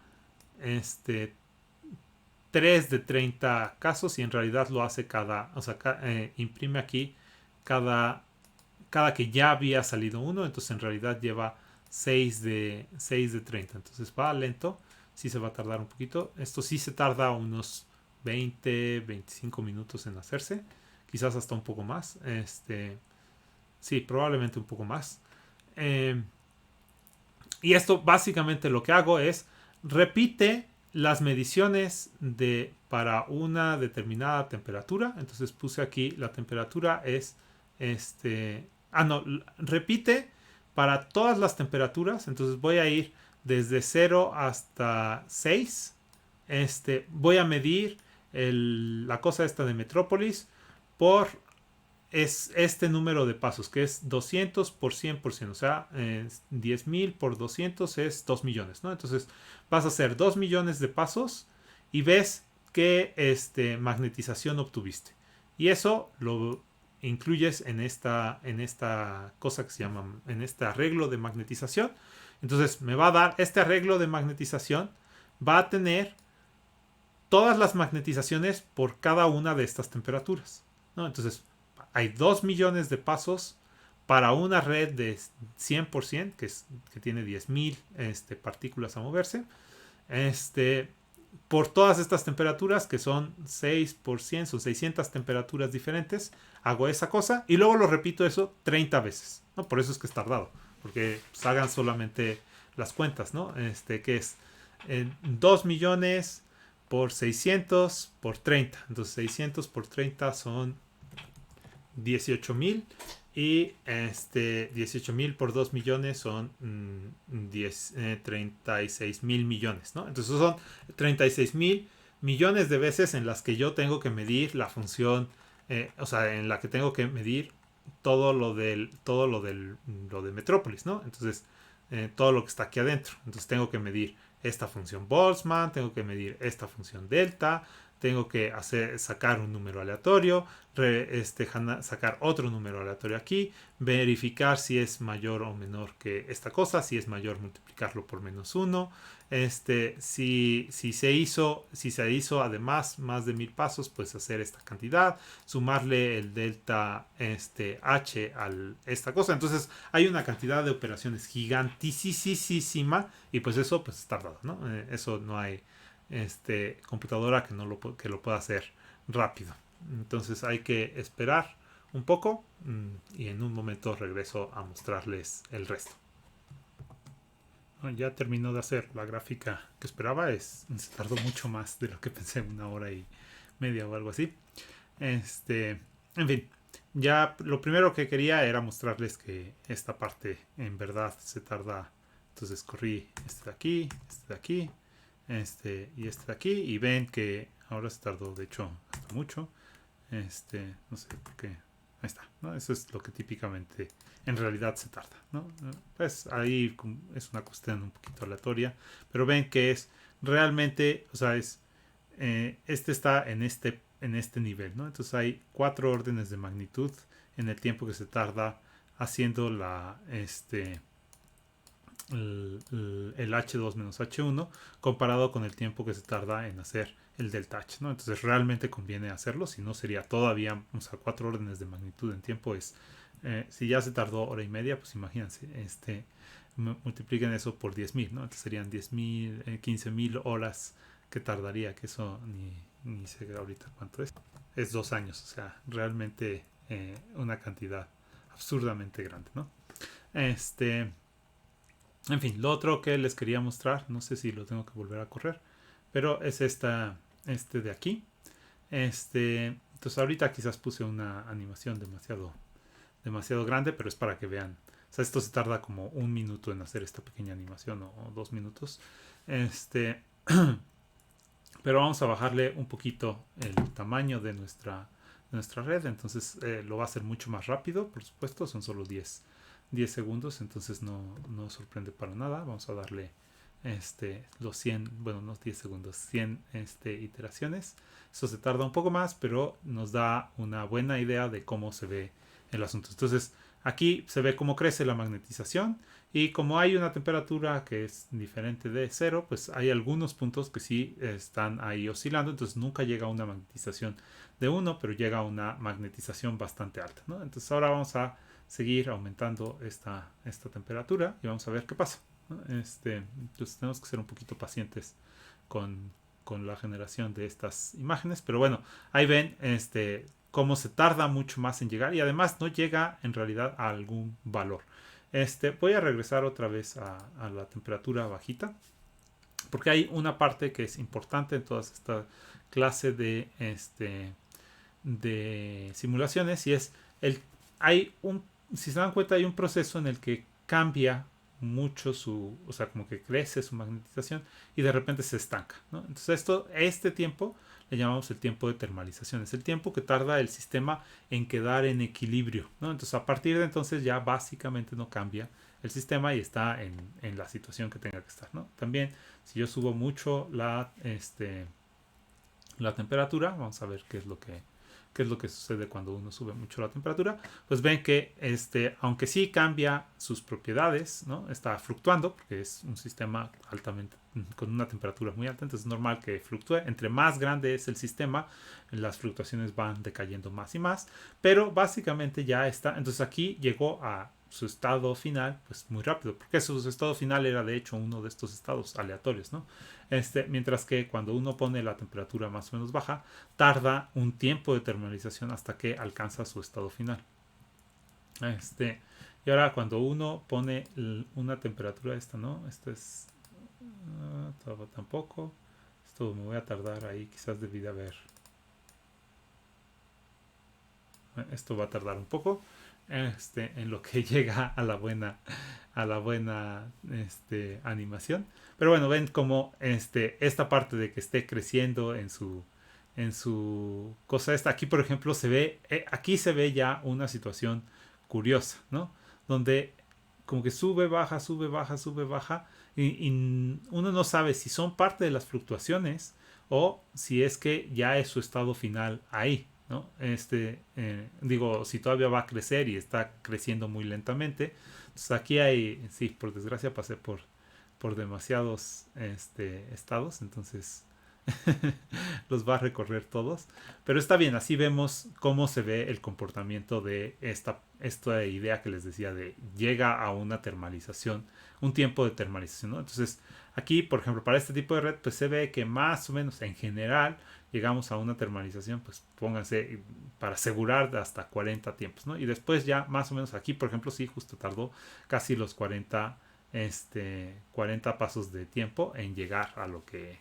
3 de 30 casos y en realidad lo hace imprime aquí cada que ya había salido uno, entonces en realidad lleva 6 de 30. Entonces va lento, sí se va a tardar un poquito. Esto sí se tarda unos 20-25 minutos en hacerse, quizás hasta un poco más. Sí, probablemente un poco más. Y esto básicamente lo que hago es repite las mediciones para una determinada temperatura. Entonces puse aquí la temperatura es repite para todas las temperaturas. Entonces voy a ir desde 0 hasta 6. Voy a medir la cosa esta de Metrópolis por este número de pasos, que es 200 por 100%, o sea, 10.000 por 200 es 2 millones, ¿no? Entonces vas a hacer 2 millones de pasos y ves qué magnetización obtuviste. Y eso lo incluyes en esta cosa que se llama, en este arreglo de magnetización. Entonces me va a dar este arreglo de magnetización, va a tener todas las magnetizaciones por cada una de estas temperaturas, ¿no? Entonces hay 2 millones de pasos para una red de 100%, que tiene 10.000 partículas a moverse. Por todas estas temperaturas, que son 6 por 100, son 600 temperaturas diferentes, hago esa cosa y luego lo repito eso 30 veces, ¿no? Por eso es que es tardado, porque pues, hagan solamente las cuentas, ¿no? Que es 2 millones por 600 por 30. Entonces 600 por 30 son 18.000 y 18.000 por 2 millones son 36.000 millones, ¿no? Entonces son 36.000 millones de veces en las que yo tengo que medir la función, en la que tengo que medir todo lo de Metrópolis, ¿no? Entonces todo lo que está aquí adentro. Entonces tengo que medir esta función Boltzmann, tengo que medir esta función delta, tengo que sacar un número aleatorio, sacar otro número aleatorio aquí, verificar si es mayor o menor que esta cosa, si es mayor multiplicarlo por -1, si se hizo además más de 1000 pasos, pues hacer esta cantidad, sumarle el delta h a esta cosa. Entonces hay una cantidad de operaciones gigantísima y pues eso pues es tardado, ¿no? Eso no hay computadora que lo pueda hacer rápido. Entonces hay que esperar un poco y en un momento regreso a mostrarles el resto. Ya terminó de hacer la gráfica que esperaba. Se tardó mucho más de lo que pensé, 1 hora y media o algo así. En fin, ya lo primero que quería era mostrarles que esta parte en verdad se tarda. Entonces corrí este de aquí, y este de aquí, y ven que ahora se tardó de hecho hasta mucho. No sé por qué. Ahí está, ¿no? Eso es lo que típicamente en realidad se tarda, ¿no? Pues ahí es una cuestión un poquito aleatoria, pero ven que es realmente, o sea, está en este nivel, ¿no? Entonces hay 4 órdenes de magnitud en el tiempo que se tarda haciendo el H2 menos H1 comparado con el tiempo que se tarda en hacer el delta H, ¿no? Entonces realmente conviene hacerlo, si no sería todavía, o sea, 4 órdenes de magnitud en tiempo si ya se tardó 1 hora y media, pues imagínense, multipliquen eso por 10.000, ¿no? Entonces serían 10.000, 15.000 horas que tardaría, que eso ni sé ahorita cuánto es. Es 2 años, o sea, realmente una cantidad absurdamente grande, ¿no? En fin, lo otro que les quería mostrar, no sé si lo tengo que volver a correr, pero es de aquí. Entonces ahorita quizás puse una animación demasiado grande, pero es para que vean. O sea, esto se tarda como 1 minuto en hacer esta pequeña animación o 2 minutos. Pero vamos a bajarle un poquito el tamaño de nuestra red. Entonces lo va a hacer mucho más rápido, por supuesto. Son solo 10 segundos, entonces no sorprende para nada. Vamos a darle los 100, bueno, no 10 segundos, 100 iteraciones. Eso se tarda un poco más, pero nos da una buena idea de cómo se ve el asunto. Entonces aquí se ve cómo crece la magnetización, y como hay una temperatura que es diferente de 0, pues hay algunos puntos que sí están ahí oscilando. Entonces nunca llega a una magnetización de 1, pero llega a una magnetización bastante alta, ¿no? Entonces ahora vamos a seguir aumentando esta temperatura y vamos a ver qué pasa, ¿no? Entonces tenemos que ser un poquito pacientes con la generación de estas imágenes, pero bueno, ahí ven cómo se tarda mucho más en llegar, y además no llega en realidad a algún valor. Voy a regresar otra vez a la temperatura bajita, porque hay una parte que es importante en toda esta clase de simulaciones, y es si se dan cuenta, hay un proceso en el que cambia mucho o sea, como que crece su magnetización y de repente se estanca, ¿no? Entonces este tiempo le llamamos el tiempo de termalización. Es el tiempo que tarda el sistema en quedar en equilibrio, ¿no? Entonces a partir de entonces ya básicamente no cambia el sistema y está en la situación que tenga que estar, ¿no? También si yo subo mucho la temperatura, vamos a ver qué es lo que sucede cuando uno sube mucho la temperatura. Pues ven que aunque sí cambia sus propiedades, ¿no? Está fluctuando porque es un sistema altamente con una temperatura muy alta, entonces es normal que fluctúe. Entre más grande es el sistema, las fluctuaciones van decayendo más y más, pero básicamente ya está. Entonces aquí llegó a su estado final pues muy rápido, porque su estado final era de hecho uno de estos estados aleatorios, ¿no? Mientras que cuando uno pone la temperatura más o menos baja, tarda un tiempo de termalización hasta que alcanza su estado final. Y ahora cuando uno pone una temperatura ¿no? Esto es tampoco. Esto me voy a tardar ahí, quizás debí de haber. Esto va a tardar un poco. En lo que llega a la buena animación. Pero bueno, ven como esta parte de que esté creciendo en su cosa esta. Aquí por ejemplo aquí se ve ya una situación curiosa, ¿no? Donde como que sube, baja, y uno no sabe si son parte de las fluctuaciones o si es que ya es su estado final ahí, ¿no? Digo, si todavía va a crecer y está creciendo muy lentamente. Entonces aquí hay, sí, por desgracia pasé por demasiados estados, entonces los va a recorrer todos. Pero está bien, así vemos cómo se ve el comportamiento de esta idea que les decía de llega a una termalización, un tiempo de termalización, ¿no? Entonces, aquí, por ejemplo, para este tipo de red, pues se ve que más o menos en general llegamos a una termalización, pues pónganse para asegurar hasta 40 tiempos, ¿no? Y después ya más o menos aquí, por ejemplo, sí, justo tardó casi los 40 pasos de tiempo en llegar a lo que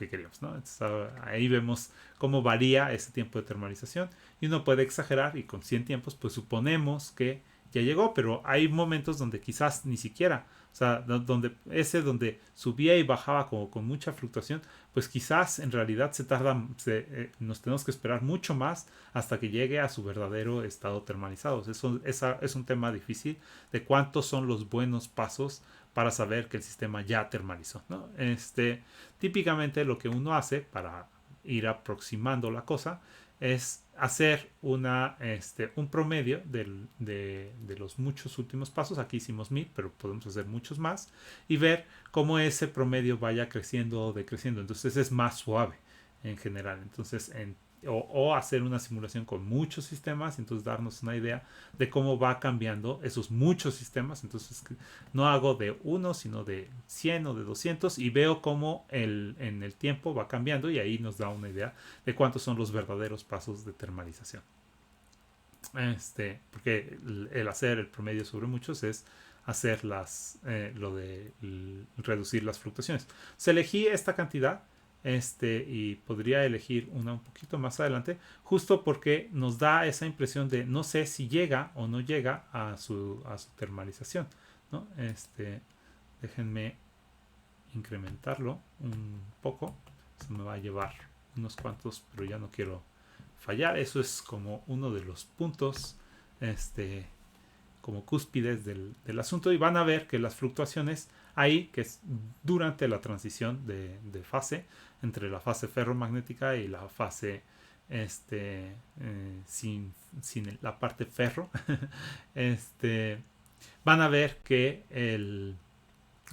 queríamos, ¿no? Entonces, ahí vemos cómo varía ese tiempo de termalización y uno puede exagerar y con 100 tiempos pues suponemos que ya llegó, pero hay momentos donde quizás ni siquiera, o sea, donde subía y bajaba como con mucha fluctuación, pues quizás en realidad nos tenemos que esperar mucho más hasta que llegue a su verdadero estado termalizado. Esa es un tema difícil de cuántos son los buenos pasos para saber que el sistema ya termalizó, ¿no? Típicamente lo que uno hace para ir aproximando la cosa es hacer un promedio de los muchos últimos pasos. Aquí hicimos 1000, pero podemos hacer muchos más y ver cómo ese promedio vaya creciendo o decreciendo. Entonces es más suave en general. Entonces, o hacer una simulación con muchos sistemas, entonces darnos una idea de cómo va cambiando esos muchos sistemas. Entonces no hago de uno, sino de 100 o de 200 y veo cómo en el tiempo va cambiando y ahí nos da una idea de cuántos son los verdaderos pasos de termalización. Porque el hacer el promedio sobre muchos es hacer lo de reducir las fluctuaciones. Se elegí esta cantidad y podría elegir una un poquito más adelante, justo porque nos da esa impresión de no sé si llega o no llega a su termalización, ¿no? Déjenme incrementarlo un poco, se me va a llevar unos cuantos, pero ya no quiero fallar. Eso es como uno de los puntos como cúspides del asunto y van a ver que las fluctuaciones ahí, que es durante la transición de fase entre la fase ferromagnética y la fase sin la parte ferro, van a ver que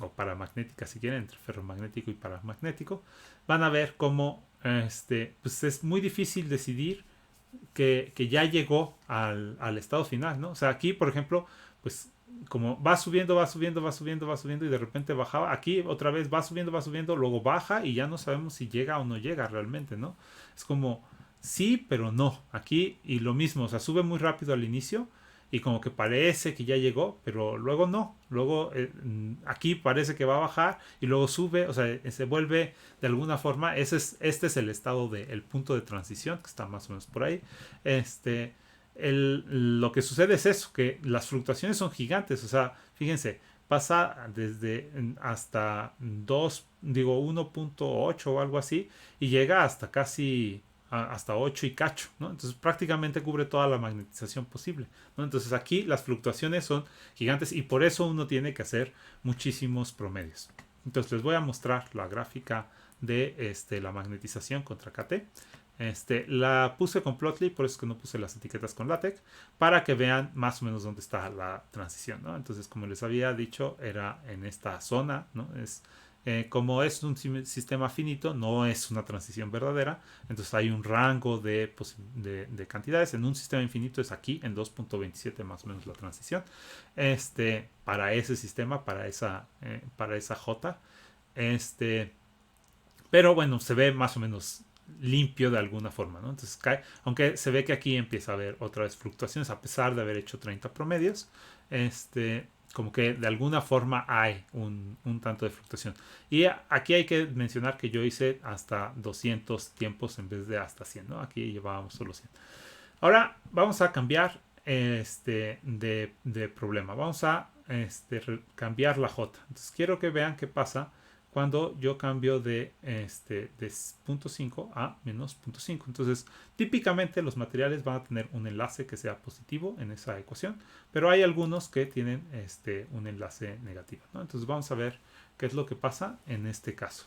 o paramagnética si quieren, entre ferromagnético y paramagnético, van a ver cómo pues es muy difícil decidir que ya llegó al estado final, ¿no? O sea, aquí, por ejemplo, pues como va subiendo, va subiendo, va subiendo, va subiendo y de repente bajaba, aquí otra vez va subiendo, luego baja y ya no sabemos si llega o no llega realmente, ¿no? Es como sí, pero no. Aquí y lo mismo, o sea, sube muy rápido al inicio y como que parece que ya llegó, pero luego no. Luego aquí parece que va a bajar y luego sube, o sea, se vuelve de alguna forma. Este es el estado del punto de transición, que está más o menos por ahí. Lo que sucede es eso, que las fluctuaciones son gigantes, o sea, fíjense, pasa desde hasta 1.8 o algo así y llega hasta casi hasta 8 y cacho, ¿no? Entonces prácticamente cubre toda la magnetización posible, ¿no? Entonces aquí las fluctuaciones son gigantes y por eso uno tiene que hacer muchísimos promedios. Entonces les voy a mostrar la gráfica de la magnetización contra KT. La puse con Plotly, por eso es que no puse las etiquetas con LaTeX, para que vean más o menos dónde está la transición, ¿no? Entonces, como les había dicho, era en esta zona, ¿no? Como es un sistema finito, no es una transición verdadera, entonces hay un rango de cantidades. En un sistema infinito es aquí, en 2.27 más o menos la transición. Para ese sistema, para esa J. Pero bueno, se ve más o menos limpio de alguna forma, ¿no? Entonces cae, aunque se ve que aquí empieza a haber otra vez fluctuaciones a pesar de haber hecho 30 promedios, como que de alguna forma hay un tanto de fluctuación. Y aquí hay que mencionar que yo hice hasta 200 tiempos en vez de hasta 100, ¿no? Aquí llevábamos solo 100. Ahora vamos a cambiar de problema. Vamos a cambiar la J. Entonces quiero que vean qué pasa cuando yo cambio de 0.5 a menos 0.5. Entonces, típicamente los materiales van a tener un enlace que sea positivo en esa ecuación, pero hay algunos que tienen un enlace negativo, ¿no? Entonces, vamos a ver qué es lo que pasa en este caso.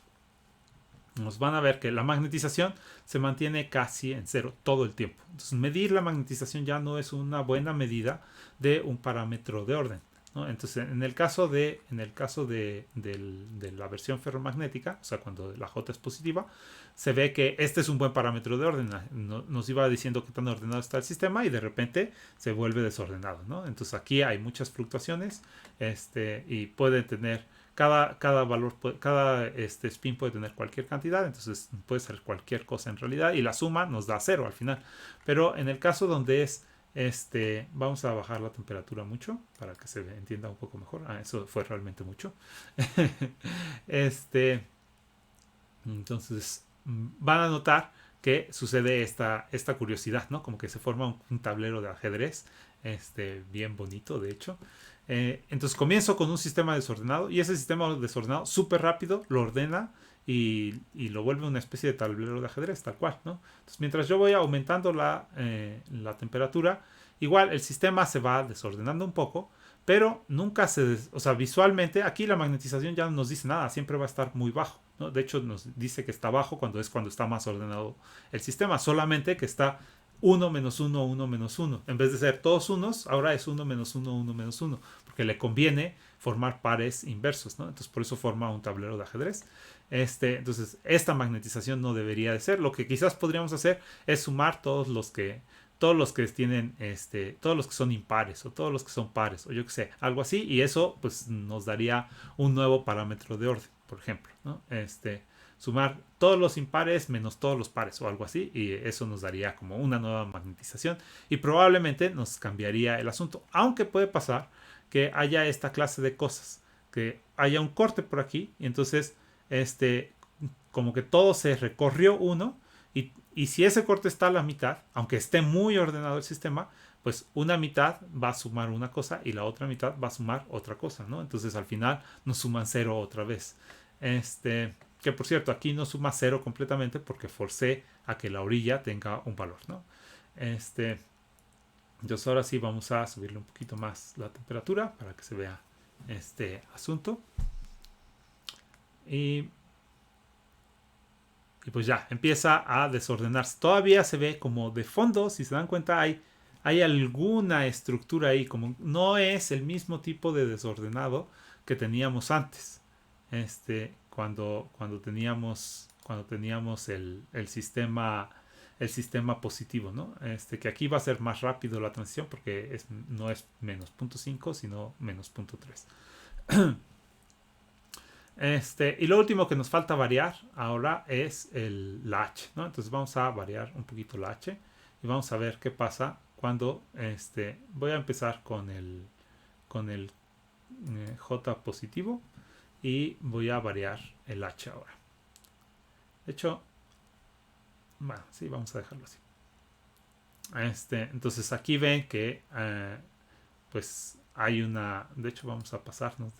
nos van a ver que la magnetización se mantiene casi en cero todo el tiempo. Entonces, medir la magnetización ya no es una buena medida de un parámetro de orden, ¿no? Entonces, de la versión ferromagnética, o sea, cuando la J es positiva, se ve que este es un buen parámetro de orden. Nos iba diciendo qué tan ordenado está el sistema y de repente se vuelve desordenado, ¿no? Entonces, aquí hay muchas fluctuaciones y puede tener cada valor, cada spin puede tener cualquier cantidad, entonces puede ser cualquier cosa en realidad y la suma nos da cero al final. Pero en el caso donde es vamos a bajar la temperatura mucho para que se entienda un poco mejor. Eso fue realmente mucho. Entonces van a notar que sucede esta curiosidad, ¿no? Como que se forma un tablero de ajedrez, bien bonito, de hecho. Entonces comienzo con un sistema desordenado y ese sistema desordenado súper rápido lo ordena y lo vuelve una especie de tablero de ajedrez, tal cual, ¿no? Entonces mientras yo voy aumentando la temperatura, igual el sistema se va desordenando un poco, pero nunca o sea, visualmente aquí la magnetización ya no nos dice nada, siempre va a estar muy bajo, ¿no? De hecho nos dice que está bajo cuando está más ordenado el sistema, solamente que está 1 menos 1, 1 menos 1. En vez de ser todos unos, ahora es 1 menos 1, 1 menos 1, porque le conviene formar pares inversos, ¿no? Entonces por eso forma un tablero de ajedrez. Entonces esta magnetización no debería de ser. Lo que quizás podríamos hacer es sumar todos los que tienen todos los que son impares o todos los que son pares o yo que sé, algo así, y eso pues nos daría un nuevo parámetro de orden, por ejemplo, ¿no? Sumar todos los impares menos todos los pares o algo así, y eso nos daría como una nueva magnetización y probablemente nos cambiaría el asunto, aunque puede pasar que haya esta clase de cosas, que haya un corte por aquí y entonces como que todo se recorrió uno y si ese corte está a la mitad, aunque esté muy ordenado el sistema, pues una mitad va a sumar una cosa y la otra mitad va a sumar otra cosa, ¿no? Entonces al final nos suman cero otra vez. Que por cierto, aquí no suma cero completamente porque forcé a que la orilla tenga un valor, ¿no? Entonces ahora sí vamos a subirle un poquito más la temperatura para que se vea este asunto. Y pues ya, empieza a desordenarse. Todavía se ve como de fondo, si se dan cuenta, hay alguna estructura ahí, como no es el mismo tipo de desordenado que teníamos antes. Cuando teníamos el sistema positivo, ¿no? Que aquí va a ser más rápido la transición porque no es menos 0.5 sino menos 0.3. Y lo último que nos falta variar ahora es la H, ¿no? Entonces vamos a variar un poquito la H y vamos a ver qué pasa cuando voy a empezar con el J positivo y voy a variar el H ahora. De hecho, bueno, sí, vamos a dejarlo así. Entonces aquí ven que pues hay de hecho vamos a pasarnos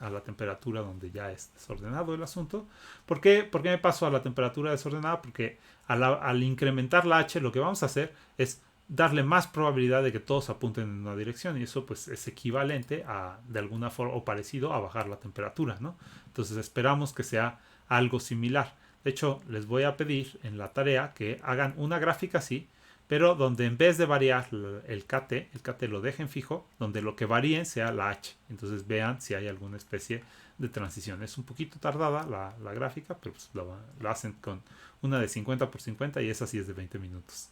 a la temperatura donde ya es desordenado el asunto. ¿Por qué me paso a la temperatura desordenada? Porque al incrementar la H lo que vamos a hacer es darle más probabilidad de que todos apunten en una dirección y eso pues es equivalente a de alguna forma o parecido a bajar la temperatura, ¿no? Entonces esperamos que sea algo similar. De hecho les voy a pedir en la tarea que hagan una gráfica así, pero donde en vez de variar el KT lo dejen fijo, donde lo que varíen sea la H. Entonces vean si hay alguna especie de transición. Es un poquito tardada la gráfica, pero pues lo hacen con una de 50 por 50 y esa sí es de 20 minutos.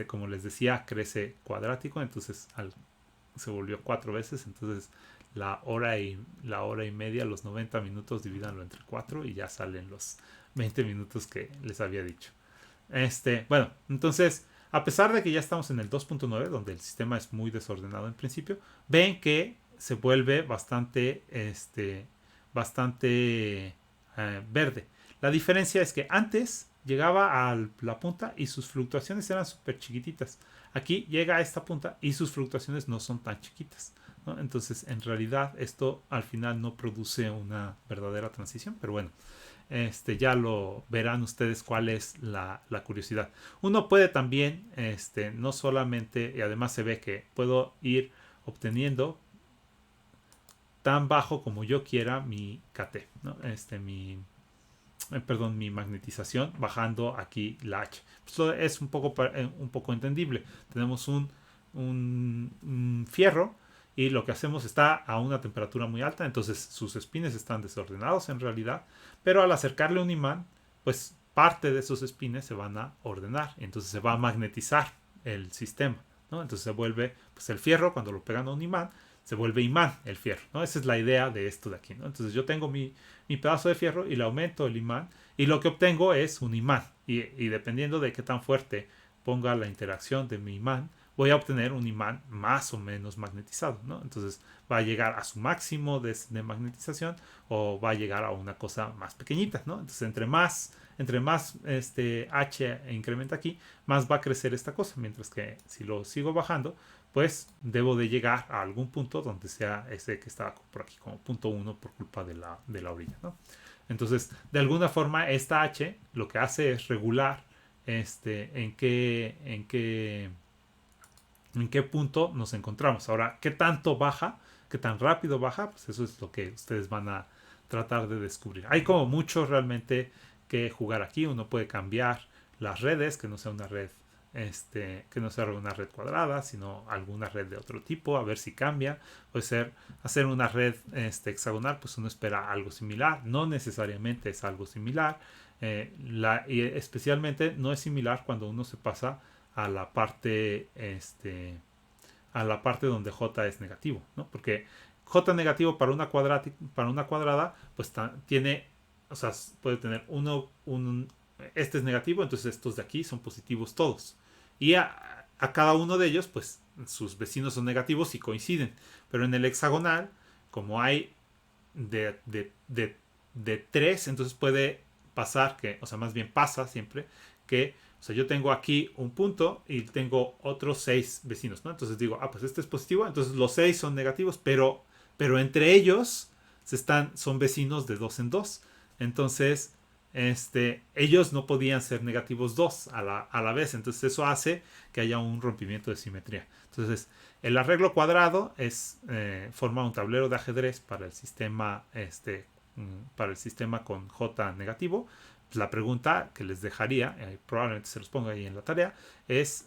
Como les decía, crece cuadrático, entonces se volvió 4 veces, entonces la hora y media, los 90 minutos, divídanlo entre 4 y ya salen los 20 minutos que les había dicho. Bueno, entonces a pesar de que ya estamos en el 2.9, donde el sistema es muy desordenado en principio, ven que se vuelve bastante verde. La diferencia es que antes llegaba a la punta y sus fluctuaciones eran súper chiquititas. Aquí llega a esta punta y sus fluctuaciones no son tan chiquitas, ¿no? Entonces, en realidad, esto al final no produce una verdadera transición, pero bueno. Ya lo verán ustedes cuál es la curiosidad. Uno puede también, no solamente, y además se ve que puedo ir obteniendo tan bajo como yo quiera mi KT, ¿no? perdón, mi magnetización bajando aquí la H. Esto es un poco entendible. Tenemos un fierro y lo que hacemos está a una temperatura muy alta, entonces sus espines están desordenados en realidad, pero al acercarle un imán, pues parte de esos espines se van a ordenar, entonces se va a magnetizar el sistema, ¿no? Entonces se vuelve, pues el fierro, cuando lo pegan a un imán, se vuelve imán el fierro, ¿no? Esa es la idea de esto de aquí, ¿no? Entonces yo tengo mi pedazo de fierro y le aumento el imán y lo que obtengo es un imán. Y dependiendo de qué tan fuerte ponga la interacción de mi imán, voy a obtener un imán más o menos magnetizado, ¿no? Entonces va a llegar a su máximo de magnetización o va a llegar a una cosa más pequeñita, ¿no? Entonces entre más H incrementa aquí, más va a crecer esta cosa, mientras que si lo sigo bajando, pues debo de llegar a algún punto donde sea ese que estaba por aquí como punto 1 por culpa de la orilla, ¿no? Entonces, de alguna forma, esta H lo que hace es regular en qué punto nos encontramos. Ahora, ¿qué tanto baja? ¿Qué tan rápido baja? Pues eso es lo que ustedes van a tratar de descubrir. Hay como mucho realmente que jugar aquí. Uno puede cambiar las redes, que no sea una red que no sea una red cuadrada, sino alguna red de otro tipo, a ver si cambia. Puede ser hacer una red hexagonal, pues uno espera algo similar, no necesariamente es algo similar, y especialmente no es similar cuando uno se pasa a la parte donde j es negativo, ¿no? Porque j negativo para una cuadrada pues tiene, o sea, puede tener este es negativo, entonces estos de aquí son positivos todos. Y a cada uno de ellos, pues sus vecinos son negativos y coinciden. Pero en el hexagonal, como hay de 3, entonces puede pasar que, o sea, más bien pasa siempre que, o sea, yo tengo aquí un punto y tengo otros 6 vecinos, ¿no? Entonces digo, pues este es positivo, entonces los 6 son negativos, pero entre ellos son vecinos de 2 en 2. Entonces, ellos no podían ser negativos 2 a la vez. Entonces eso hace que haya un rompimiento de simetría. Entonces el arreglo cuadrado forma un tablero de ajedrez para el sistema con J negativo. Pues la pregunta que les dejaría, probablemente se los ponga ahí en la tarea, es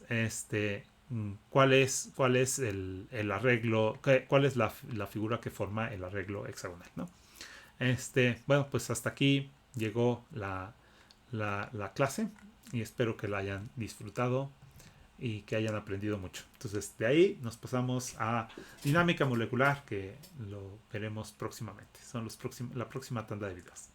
¿cuál es el arreglo, cuál es la figura que forma el arreglo hexagonal, ¿no? Bueno, pues hasta aquí llegó la clase y espero que la hayan disfrutado y que hayan aprendido mucho. Entonces, de ahí nos pasamos a dinámica molecular, que lo veremos próximamente. Son la próxima tanda de videos.